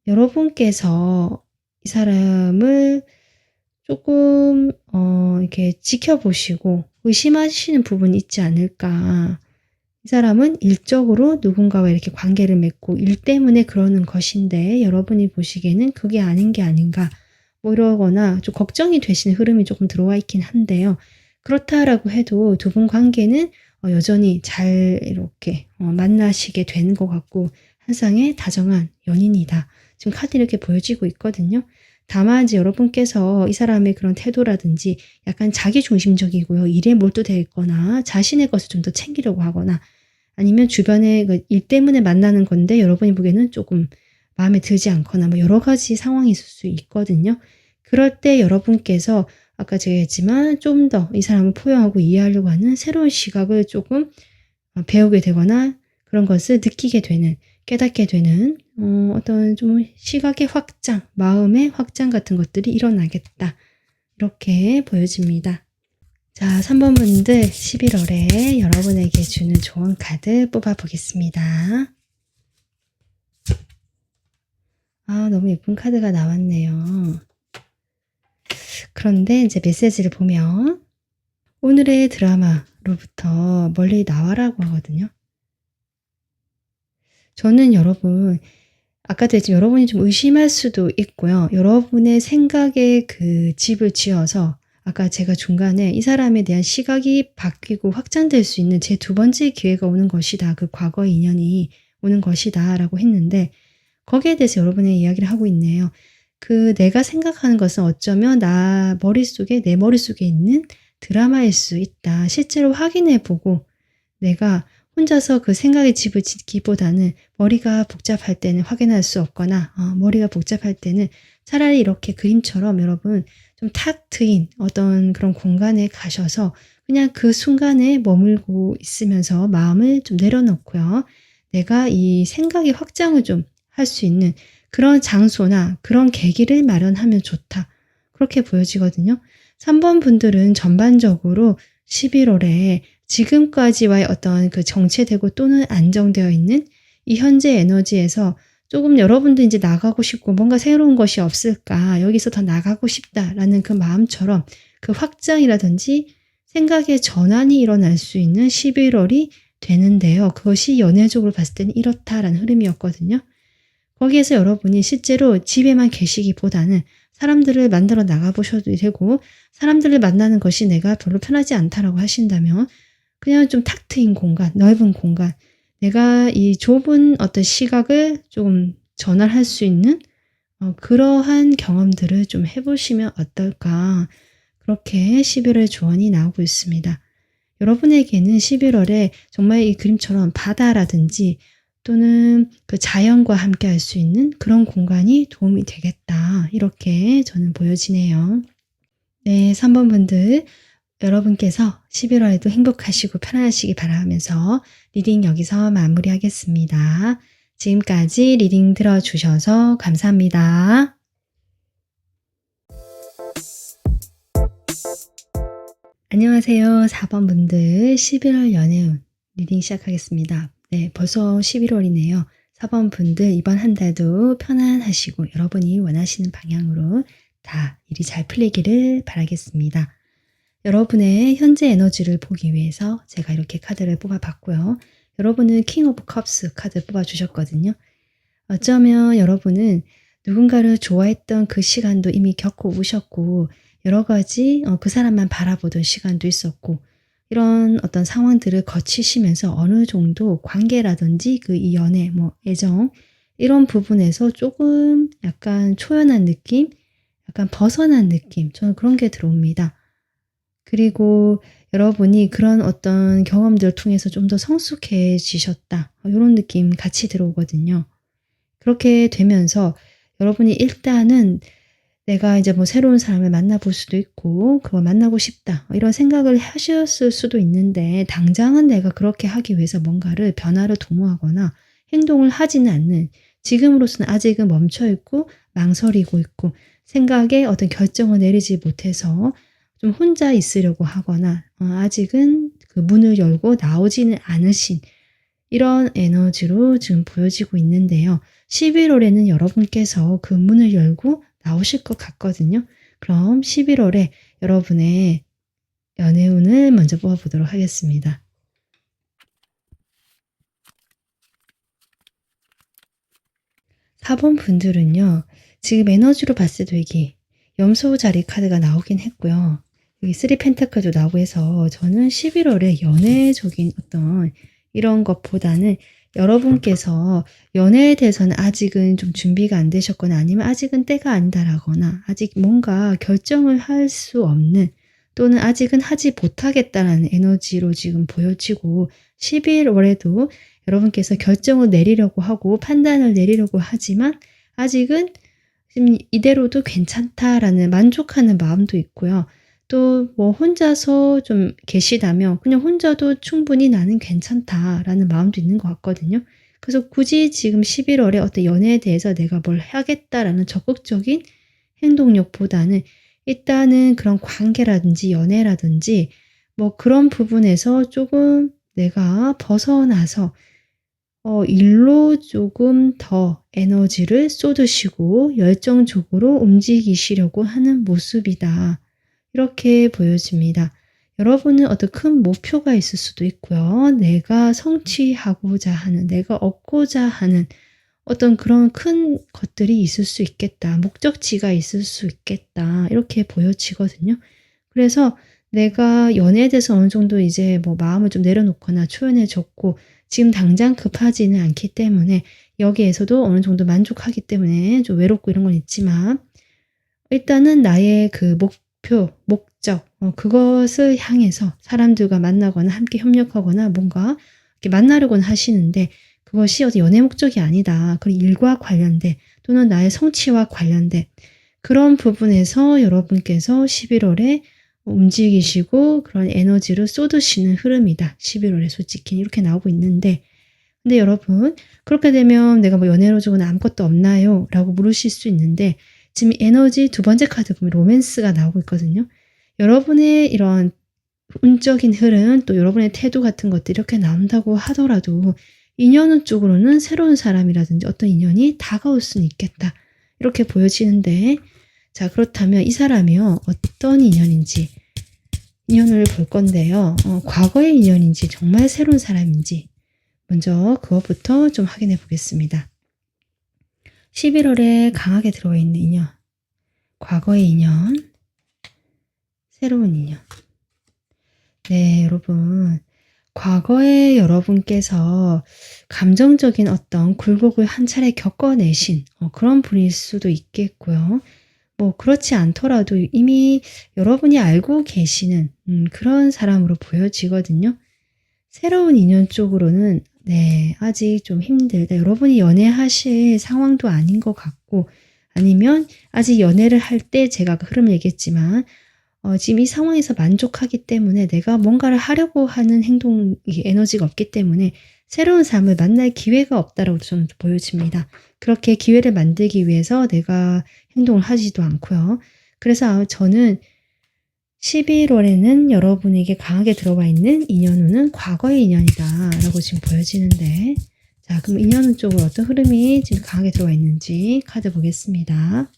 여러분께서 이 사람을 조금 이렇게 지켜보시고 의심하시는 부분이 있지 않을까. 이 사람은 일적으로 누군가와 이렇게 관계를 맺고 일 때문에 그러는 것인데 여러분이 보시기에는 그게 아닌 게 아닌가 이러거나 좀 걱정이 되시는 흐름이 조금 들어와 있긴 한데요. 그렇다라고 해도 두 분 관계는 여전히 잘 이렇게 만나시게 된 것 같고 한 쌍의 다정한 연인이다. 지금 카드 이렇게 보여지고 있거든요. 다만 이제 여러분께서 이 사람의 그런 태도라든지 약간 자기중심적이고요. 일에 몰두되어 있거나 자신의 것을 좀 더 챙기려고 하거나 아니면 주변의 일 때문에 만나는 건데 여러분이 보기에는 조금 마음에 들지 않거나 여러 가지 상황이 있을 수 있거든요. 그럴 때 여러분께서 아까 제가 했지만 좀 더 이 사람을 포용하고 이해하려고 하는 새로운 시각을 조금 배우게 되거나 그런 것을 느끼게 되는 깨닫게 되는 어떤 좀 시각의 확장, 마음의 확장 같은 것들이 일어나겠다. 이렇게 보여집니다. 자, 3번 분들 11월에 여러분에게 주는 조언 카드 뽑아보겠습니다. 아, 너무 예쁜 카드가 나왔네요. 그런데 이제 메시지를 보면 오늘의 드라마로부터 멀리 나와라고 하거든요. 저는 여러분, 아까도 했지만 여러분이 좀 의심할 수도 있고요. 여러분의 생각에 그 집을 지어서 아까 제가 중간에 이 사람에 대한 시각이 바뀌고 확장될 수 있는 제 두 번째 기회가 오는 것이다. 그 과거의 인연이 오는 것이다. 라고 했는데 거기에 대해서 여러분의 이야기를 하고 있네요. 그 내가 생각하는 것은 어쩌면 내 머릿속에 있는 드라마일 수 있다. 실제로 확인해보고 내가 혼자서 그 생각의 집을 짓기보다는 머리가 복잡할 때는 확인할 수 없거나 머리가 복잡할 때는 차라리 이렇게 그림처럼 여러분 좀 탁 트인 어떤 그런 공간에 가셔서 그냥 그 순간에 머물고 있으면서 마음을 좀 내려놓고요. 내가 이 생각의 확장을 좀 할 수 있는 그런 장소나 그런 계기를 마련하면 좋다. 그렇게 보여지거든요. 3번 분들은 전반적으로 11월에 지금까지와의 어떤 그 정체되고 또는 안정되어 있는 이 현재 에너지에서 조금 여러분도 이제 나가고 싶고 뭔가 새로운 것이 없을까, 여기서 더 나가고 싶다라는 그 마음처럼 그 확장이라든지 생각의 전환이 일어날 수 있는 11월이 되는데요. 그것이 연애적으로 봤을 때는 이렇다라는 흐름이었거든요. 거기에서 여러분이 실제로 집에만 계시기보다는 사람들을 만나러 나가보셔도 되고 사람들을 만나는 것이 내가 별로 편하지 않다라고 하신다면 그냥 좀 탁 트인 공간, 넓은 공간, 내가 이 좁은 어떤 시각을 조금 전환할 수 있는 그러한 경험들을 좀 해보시면 어떨까. 그렇게 11월 조언이 나오고 있습니다. 여러분에게는 11월에 정말 이 그림처럼 바다라든지 또는 그 자연과 함께 할 수 있는 그런 공간이 도움이 되겠다. 이렇게 저는 보여지네요. 네, 3번 분들 여러분께서 11월에도 행복하시고 편안하시기 바라면서 리딩 여기서 마무리하겠습니다. 지금까지 리딩 들어주셔서 감사합니다. 안녕하세요. 4번 분들 11월 연애운 리딩 시작하겠습니다. 네, 벌써 11월이네요. 4번 분들 이번 한 달도 편안하시고 여러분이 원하시는 방향으로 다 일이 잘 풀리기를 바라겠습니다. 여러분의 현재 에너지를 보기 위해서 제가 이렇게 카드를 뽑아봤고요. 여러분은 킹 오브 컵스 카드 뽑아주셨거든요. 어쩌면 여러분은 누군가를 좋아했던 그 시간도 이미 겪고 오셨고 여러 가지 그 사람만 바라보던 시간도 있었고 이런 어떤 상황들을 거치시면서 어느 정도 관계라든지 그 이 연애, 애정 이런 부분에서 조금 약간 초연한 느낌, 약간 벗어난 느낌, 저는 그런 게 들어옵니다. 그리고 여러분이 그런 어떤 경험들을 통해서 좀 더 성숙해지셨다. 이런 느낌 같이 들어오거든요. 그렇게 되면서 여러분이 일단은 내가 이제 새로운 사람을 만나볼 수도 있고 그거 만나고 싶다. 이런 생각을 하셨을 수도 있는데 당장은 내가 그렇게 하기 위해서 뭔가를 변화를 도모하거나 행동을 하지는 않는 지금으로서는 아직은 멈춰있고 망설이고 있고 생각에 어떤 결정을 내리지 못해서 좀 혼자 있으려고 하거나 아직은 그 문을 열고 나오지는 않으신 이런 에너지로 지금 보여지고 있는데요. 11월에는 여러분께서 그 문을 열고 나오실 것 같거든요. 그럼 11월에 여러분의 연애운을 먼저 뽑아보도록 하겠습니다. (4번) 분들은요. 지금 에너지로 봤을 때 여기 염소 자리 카드가 나오긴 했고요. 여기 3 펜타클도 나오고 해서 저는 11월에 연애적인 어떤 이런 것보다는 여러분께서 연애에 대해서는 아직은 좀 준비가 안 되셨거나 아니면 아직은 때가 아니다라거나 아직 뭔가 결정을 할 수 없는 또는 아직은 하지 못하겠다라는 에너지로 지금 보여지고 11월에도 여러분께서 결정을 내리려고 하고 판단을 내리려고 하지만 아직은 지금 이대로도 괜찮다라는 만족하는 마음도 있고요. 또 혼자서 좀 계시다면 그냥 혼자도 충분히 나는 괜찮다라는 마음도 있는 것 같거든요. 그래서 굳이 지금 11월에 어떤 연애에 대해서 내가 뭘 하겠다라는 적극적인 행동력보다는 일단은 그런 관계라든지 연애라든지 뭐 그런 부분에서 조금 내가 벗어나서 일로 조금 더 에너지를 쏟으시고 열정적으로 움직이시려고 하는 모습이다. 이렇게 보여집니다. 여러분은 어떤 큰 목표가 있을 수도 있고요. 내가 성취하고자 하는, 내가 얻고자 하는 어떤 그런 큰 것들이 있을 수 있겠다. 목적지가 있을 수 있겠다. 이렇게 보여지거든요. 그래서 내가 연애에 대해서 어느 정도 이제 뭐 마음을 좀 내려놓거나 초연해졌고 지금 당장 급하지는 않기 때문에 여기에서도 어느 정도 만족하기 때문에 좀 외롭고 이런 건 있지만 일단은 나의 그 목표, 목적, 그것을 향해서 사람들과 만나거나 함께 협력하거나 뭔가 이렇게 만나려고는 하시는데 그것이 어디 연애 목적이 아니다. 그리고 일과 관련된 또는 나의 성취와 관련된 그런 부분에서 여러분께서 11월에 움직이시고 그런 에너지를 쏟으시는 흐름이다. 11월에 솔직히 이렇게 나오고 있는데 근데 여러분 그렇게 되면 내가 뭐 연애로 주고는 아무것도 없나요? 라고 물으실 수 있는데 지금 에너지 두 번째 카드 보면 로맨스가 나오고 있거든요. 여러분의 이런 운적인 흐름 또 여러분의 태도 같은 것들이 이렇게 나온다고 하더라도 인연 쪽으로는 새로운 사람이라든지 어떤 인연이 다가올 수는 있겠다. 이렇게 보여지는데 자 그렇다면 이 사람이요 어떤 인연인지 인연을 볼 건데요. 과거의 인연인지 정말 새로운 사람인지 먼저 그것부터 좀 확인해 보겠습니다. 11월에 강하게 들어와 있는 인연, 과거의 인연, 새로운 인연. 네, 여러분. 과거에 여러분께서 감정적인 어떤 굴곡을 한 차례 겪어내신 그런 분일 수도 있겠고요. 뭐 그렇지 않더라도 이미 여러분이 알고 계시는 그런 사람으로 보여지거든요. 새로운 인연 쪽으로는 네, 아직 좀 힘들다. 여러분이 연애하실 상황도 아닌 것 같고 아니면 아직 연애를 할 때 제가 그 흐름을 얘기했지만 지금 이 상황에서 만족하기 때문에 내가 뭔가를 하려고 하는 행동 에너지가 없기 때문에 새로운 사람을 만날 기회가 없다라고 저는 보여집니다. 그렇게 기회를 만들기 위해서 내가 행동을 하지도 않고요. 그래서 저는 11월에는 여러분에게 강하게 들어와 있는 인연운은 과거의 인연이다 라고 지금 보여지는데 자 그럼 인연운 쪽으로 어떤 흐름이 지금 강하게 들어와 있는지 카드 보겠습니다.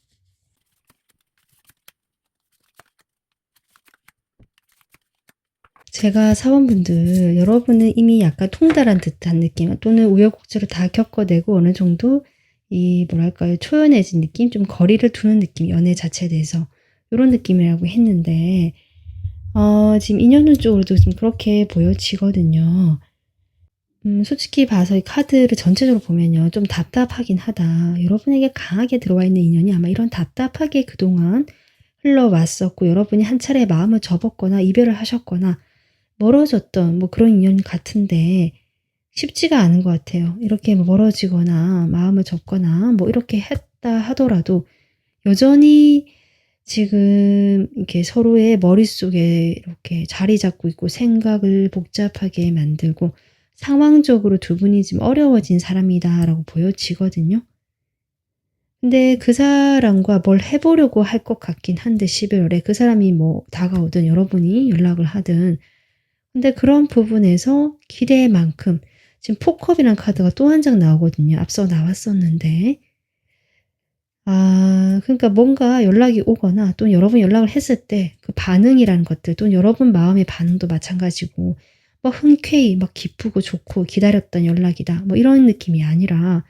제가 사원분들 여러분은 이미 약간 통달한 듯한 느낌 또는 우여곡절을 다 겪어내고 어느 정도 이 뭐랄까요 초연해진 느낌 좀 거리를 두는 느낌 연애 자체에 대해서 이런 느낌이라고 했는데 지금 인연운 쪽으로도 좀 그렇게 보여지거든요. 솔직히 봐서 이 카드를 전체적으로 보면요. 좀 답답하긴 하다. 여러분에게 강하게 들어와 있는 인연이 아마 이런 답답하게 그동안 흘러왔었고 여러분이 한 차례 마음을 접었거나 이별을 하셨거나 멀어졌던 뭐 그런 인연 같은데 쉽지가 않은 것 같아요. 이렇게 멀어지거나 마음을 접거나 뭐 이렇게 했다 하더라도 여전히 지금 이렇게 서로의 머릿속에 이렇게 자리 잡고 있고 생각을 복잡하게 만들고 상황적으로 두 분이 지금 어려워진 사람이다라고 보여지거든요. 근데 그 사람과 뭘 해보려고 할 것 같긴 한데 11월에 그 사람이 뭐 다가오든 여러분이 연락을 하든 근데 그런 부분에서 기대만큼 지금 포컵이라는 카드가 또 한 장 나오거든요. 앞서 나왔었는데 그러니까 뭔가 연락이 오거나 또는 여러분이 연락을 했을 때 그 반응이라는 것들 또는 여러분 마음의 반응도 마찬가지고 뭐 흔쾌히 막 기쁘고 좋고 기다렸던 연락이다 뭐 이런 느낌이 아니라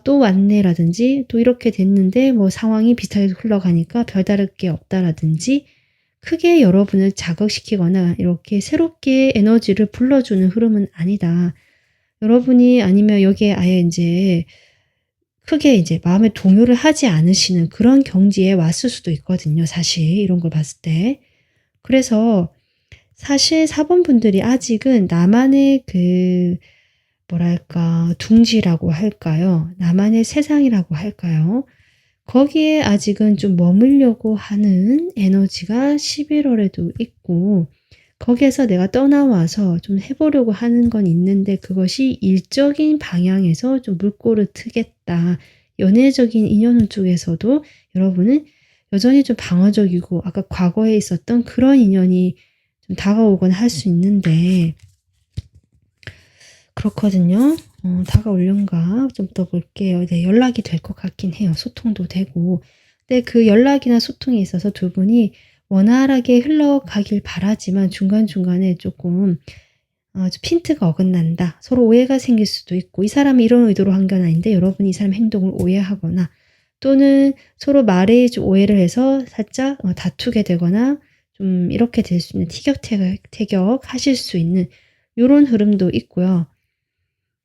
또 왔네라든지 또 이렇게 됐는데 뭐 상황이 비슷하게 흘러가니까 별다를 게 없다라든지 크게 여러분을 자극시키거나 이렇게 새롭게 에너지를 불러주는 흐름은 아니다. 여러분이 아니면 여기에 아예 이제 크게 이제 마음의 동요를 하지 않으시는 그런 경지에 왔을 수도 있거든요. 사실 이런 걸 봤을 때. 그래서 사실 4번 분들이 아직은 나만의 그 뭐랄까 둥지라고 할까요? 나만의 세상이라고 할까요? 거기에 아직은 좀 머물려고 하는 에너지가 11월에도 있고 거기에서 내가 떠나와서 좀 해보려고 하는 건 있는데 그것이 일적인 방향에서 좀 물꼬를 트겠다. 연애적인 인연 쪽에서도 여러분은 여전히 좀 방어적이고 아까 과거에 있었던 그런 인연이 좀 다가오거나 할 수 있는데 그렇거든요. 다가올련가 좀 더 볼게요. 네, 연락이 될 것 같긴 해요. 소통도 되고. 근데 그 연락이나 소통에 있어서 두 분이 원활하게 흘러가길 바라지만 중간중간에 조금 좀 핀트가 어긋난다. 서로 오해가 생길 수도 있고 이 사람이 이런 의도로 한 건 아닌데 여러분이 이 사람 행동을 오해하거나 또는 서로 말에 좀 오해를 해서 살짝 다투게 되거나 좀 이렇게 될 수 있는 티격태격 하실 수 있는 이런 흐름도 있고요.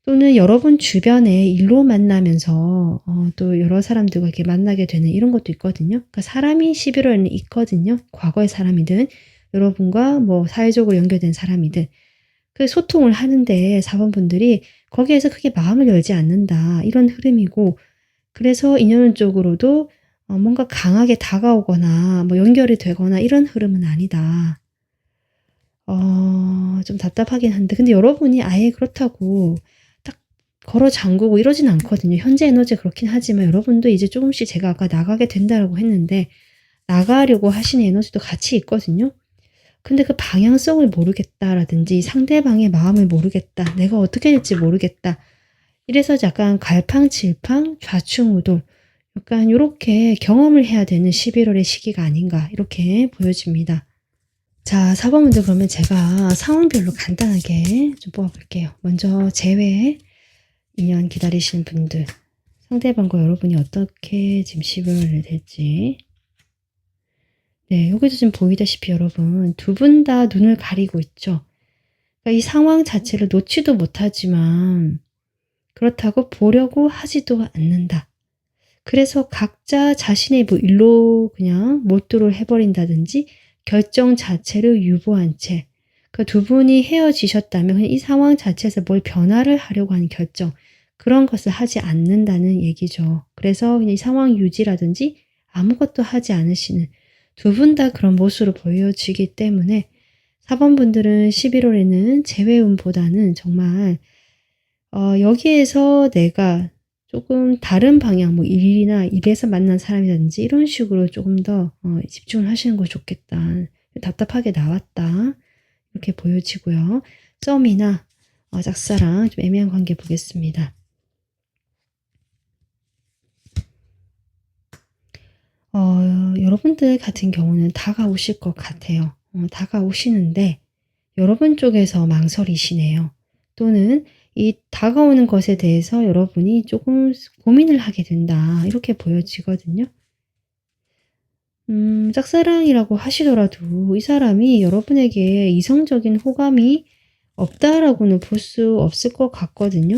또는 여러분 주변에 일로 만나면서 또 여러 사람들과 이렇게 만나게 되는 이런 것도 있거든요. 그러니까 사람이 11월에는 있거든요. 과거의 사람이든 여러분과 뭐 사회적으로 연결된 사람이든 그 소통을 하는데 4번 분들이 거기에서 크게 마음을 열지 않는다. 이런 흐름이고 그래서 인연 쪽으로도 뭔가 강하게 다가오거나 뭐 연결이 되거나 이런 흐름은 아니다. 좀 답답하긴 한데 근데 여러분이 아예 그렇다고 딱 걸어 잠그고 이러진 않거든요. 현재 에너지 그렇긴 하지만 여러분도 이제 조금씩 제가 아까 나가게 된다라고 했는데 나가려고 하시는 에너지도 같이 있거든요. 근데 그 방향성을 모르겠다라든지 상대방의 마음을 모르겠다. 내가 어떻게 될지 모르겠다. 이래서 약간 갈팡질팡 좌충우돌 약간 요렇게 경험을 해야 되는 11월의 시기가 아닌가 이렇게 보여집니다. 자, 4번분들 그러면 제가 상황별로 간단하게 좀 뽑아볼게요. 먼저 제외 인연 기다리시는 분들 상대방과 여러분이 어떻게 지금 11월을 될지 네, 여기도 지금 보이다시피 여러분 두 분 다 눈을 가리고 있죠. 그러니까 이 상황 자체를 놓지도 못하지만 그렇다고 보려고 하지도 않는다. 그래서 각자 자신의 뭐 일로 그냥 몰두를 해버린다든지 결정 자체를 유보한 채 그 두 분이 헤어지셨다면 그냥 이 상황 자체에서 뭘 변화를 하려고 하는 결정 그런 것을 하지 않는다는 얘기죠. 그래서 그냥 이 상황 유지라든지 아무것도 하지 않으시는 두 분 다 그런 모습으로 보여지기 때문에 4번 분들은 11월에는 재회운보다는 정말 여기에서 내가 조금 다른 방향 뭐 일이나 일에서 만난 사람이라든지 이런 식으로 조금 더 집중을 하시는 거 좋겠다. 답답하게 나왔다. 이렇게 보여지고요. 썸이나 짝사랑 좀 애매한 관계 보겠습니다. 여러분들 같은 경우는 다가오실 것 같아요. 다가오시는데 여러분 쪽에서 망설이시네요. 또는 이 다가오는 것에 대해서 여러분이 조금 고민을 하게 된다. 이렇게 보여지거든요. 짝사랑이라고 하시더라도 이 사람이 여러분에게 이성적인 호감이 없다라고는 볼 수 없을 것 같거든요.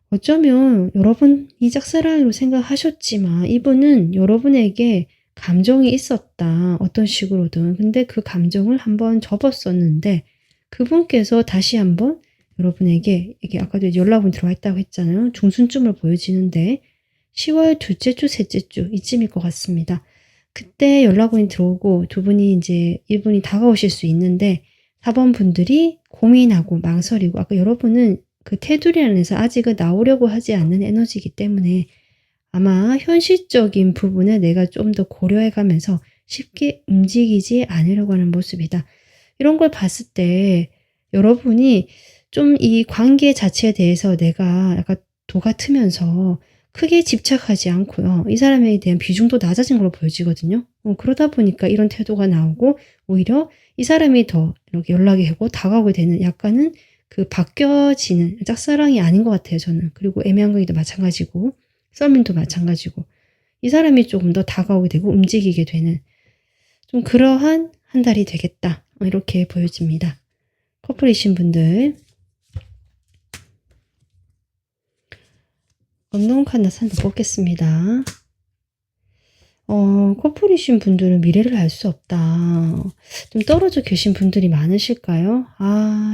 어쩌면 여러분이 짝사랑으로 생각하셨지만 이분은 여러분에게 감정이 있었다. 어떤 식으로든. 근데 그 감정을 한번 접었었는데 그분께서 다시 한번 여러분에게 이게 아까도 연락은 들어와 있다고 했잖아요. 중순쯤을 보여지는데 10월 둘째 주, 셋째 주 이쯤일 것 같습니다. 그때 연락원이 들어오고 두 분이 이제 이분이 다가오실 수 있는데 4번 분들이 고민하고 망설이고 아까 여러분은 그 테두리 안에서 아직은 나오려고 하지 않는 에너지이기 때문에 아마 현실적인 부분을 내가 좀 더 고려해 가면서 쉽게 움직이지 않으려고 하는 모습이다. 이런 걸 봤을 때 여러분이 좀 이 관계 자체에 대해서 내가 약간 도가 트면서 크게 집착하지 않고요. 이 사람에 대한 비중도 낮아진 걸로 보여지거든요. 그러다 보니까 이런 태도가 나오고 오히려 이 사람이 더 이렇게 연락이 되고 다가오게 되는 약간은 그 바뀌어지는 짝사랑이 아닌 것 같아요, 저는. 그리고 애매한 관계도 마찬가지고 썰민도 마찬가지고 이 사람이 조금 더 다가오게 되고 움직이게 되는 좀 그러한 한 달이 되겠다. 이렇게 보여집니다. 커플이신 분들 언노운 칸 나산도 뽑겠습니다. 커플이신 분들은 미래를 알 수 없다. 좀 떨어져 계신 분들이 많으실까요?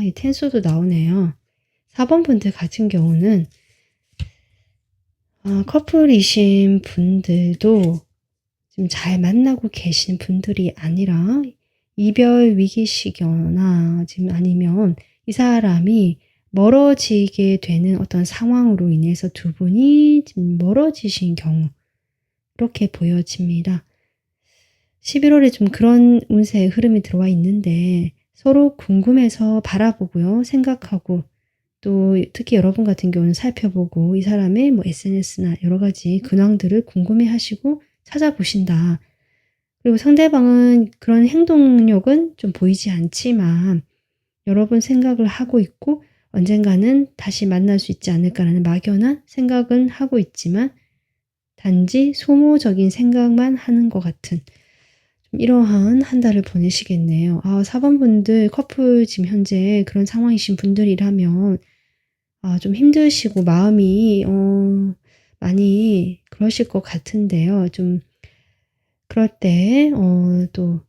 이 텐소도 나오네요. 4번 분들 같은 경우는 커플이신 분들도 좀 잘 만나고 계신 분들이 아니라 이별 위기시거나 지금 아니면 이 사람이 멀어지게 되는 어떤 상황으로 인해서 두 분이 좀 멀어지신 경우 이렇게 보여집니다. 11월에 좀 그런 운세의 흐름이 들어와 있는데 서로 궁금해서 바라보고요. 생각하고 또 특히 여러분 같은 경우는 살펴보고 이 사람의 뭐 SNS나 여러 가지 근황들을 궁금해하시고 찾아보신다. 그리고 상대방은 그런 행동력은 좀 보이지 않지만 여러분 생각을 하고 있고 언젠가는 다시 만날 수 있지 않을까라는 막연한 생각은 하고 있지만 단지 소모적인 생각만 하는 것 같은 좀 이러한 한 달을 보내시겠네요. 4번 분들 커플 지금 현재 그런 상황이신 분들이라면 좀 힘드시고 마음이 많이 그러실 것 같은데요. 좀 그럴 때 또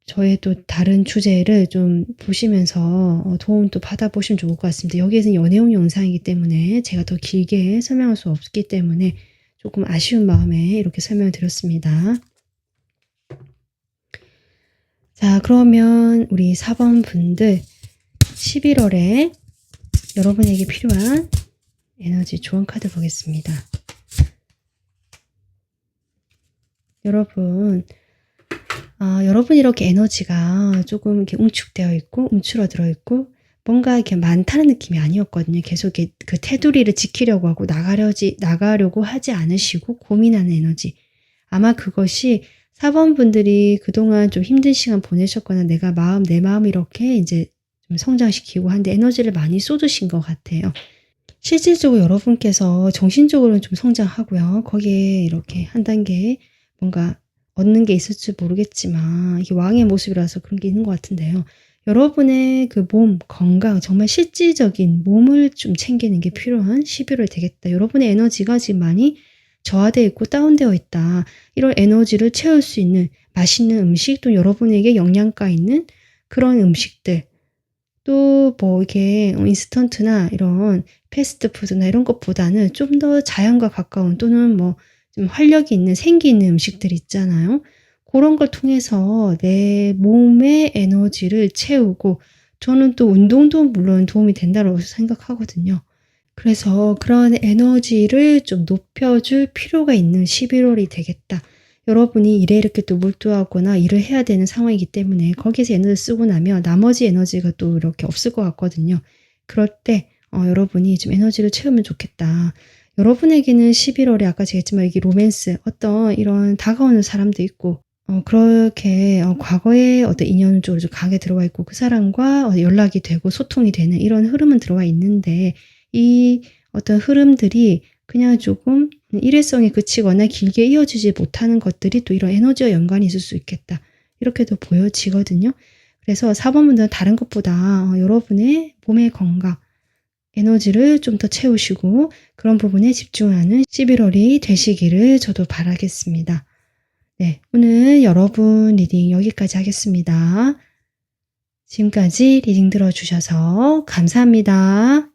저의 또 다른 주제를 좀 보시면서 도움 또 받아보시면 좋을 것 같습니다. 여기에서는 연애운 영상이기 때문에 제가 더 길게 설명할 수 없기 때문에 조금 아쉬운 마음에 이렇게 설명을 드렸습니다. 자, 그러면 우리 4번 분들 11월에 여러분에게 필요한 에너지 조언 카드 보겠습니다. 여러분 이렇게 에너지가 조금 이렇게 움축되어 있고 움츠러들어 있고 뭔가 이렇게 많다는 느낌이 아니었거든요. 계속 이렇게 그 테두리를 지키려고 하고 나가려고 하지 않으시고 고민하는 에너지. 아마 그것이 4번 분들이 그동안 좀 힘든 시간 보내셨거나 내 마음 이렇게 이제 좀 성장시키고 한데 에너지를 많이 쏟으신 것 같아요. 실질적으로 여러분께서 정신적으로는 좀 성장하고요. 거기에 이렇게 한 단계 뭔가 얻는 게 있을지 모르겠지만 이게 왕의 모습이라서 그런 게 있는 것 같은데요. 여러분의 그 몸, 건강, 정말 실질적인 몸을 좀 챙기는 게 필요한 11월 되겠다. 여러분의 에너지가 지금 많이 저하되어 있고 다운되어 있다. 이런 에너지를 채울 수 있는 맛있는 음식, 또 여러분에게 영양가 있는 그런 음식들, 또 뭐 이게 인스턴트나 이런 패스트푸드나 이런 것보다는 좀 더 자연과 가까운 또는 뭐 좀 활력이 있는 생기 있는 음식들 있잖아요. 그런 걸 통해서 내 몸의 에너지를 채우고 저는 또 운동도 물론 도움이 된다고 생각하거든요. 그래서 그런 에너지를 좀 높여줄 필요가 있는 11월이 되겠다. 여러분이 일에 이렇게 또 몰두하거나 일을 해야 되는 상황이기 때문에 거기서 에너지 쓰고 나면 나머지 에너지가 또 이렇게 없을 것 같거든요. 그럴 때 여러분이 좀 에너지를 채우면 좋겠다. 여러분에게는 11월에 아까 제가 했지만 이게 로맨스 어떤 이런 다가오는 사람도 있고 그렇게 과거의 어떤 인연 쪽으로 좀 강하게 들어와 있고 그 사람과 연락이 되고 소통이 되는 이런 흐름은 들어와 있는데 이 어떤 흐름들이 그냥 조금 일회성에 그치거나 길게 이어지지 못하는 것들이 또 이런 에너지와 연관이 있을 수 있겠다. 이렇게도 보여지거든요. 그래서 4번 분들은 다른 것보다 여러분의 몸의 건강, 에너지를 좀 더 채우시고 그런 부분에 집중하는 11월이 되시기를 저도 바라겠습니다. 네, 오늘 여러분 리딩 여기까지 하겠습니다. 지금까지 리딩 들어주셔서 감사합니다.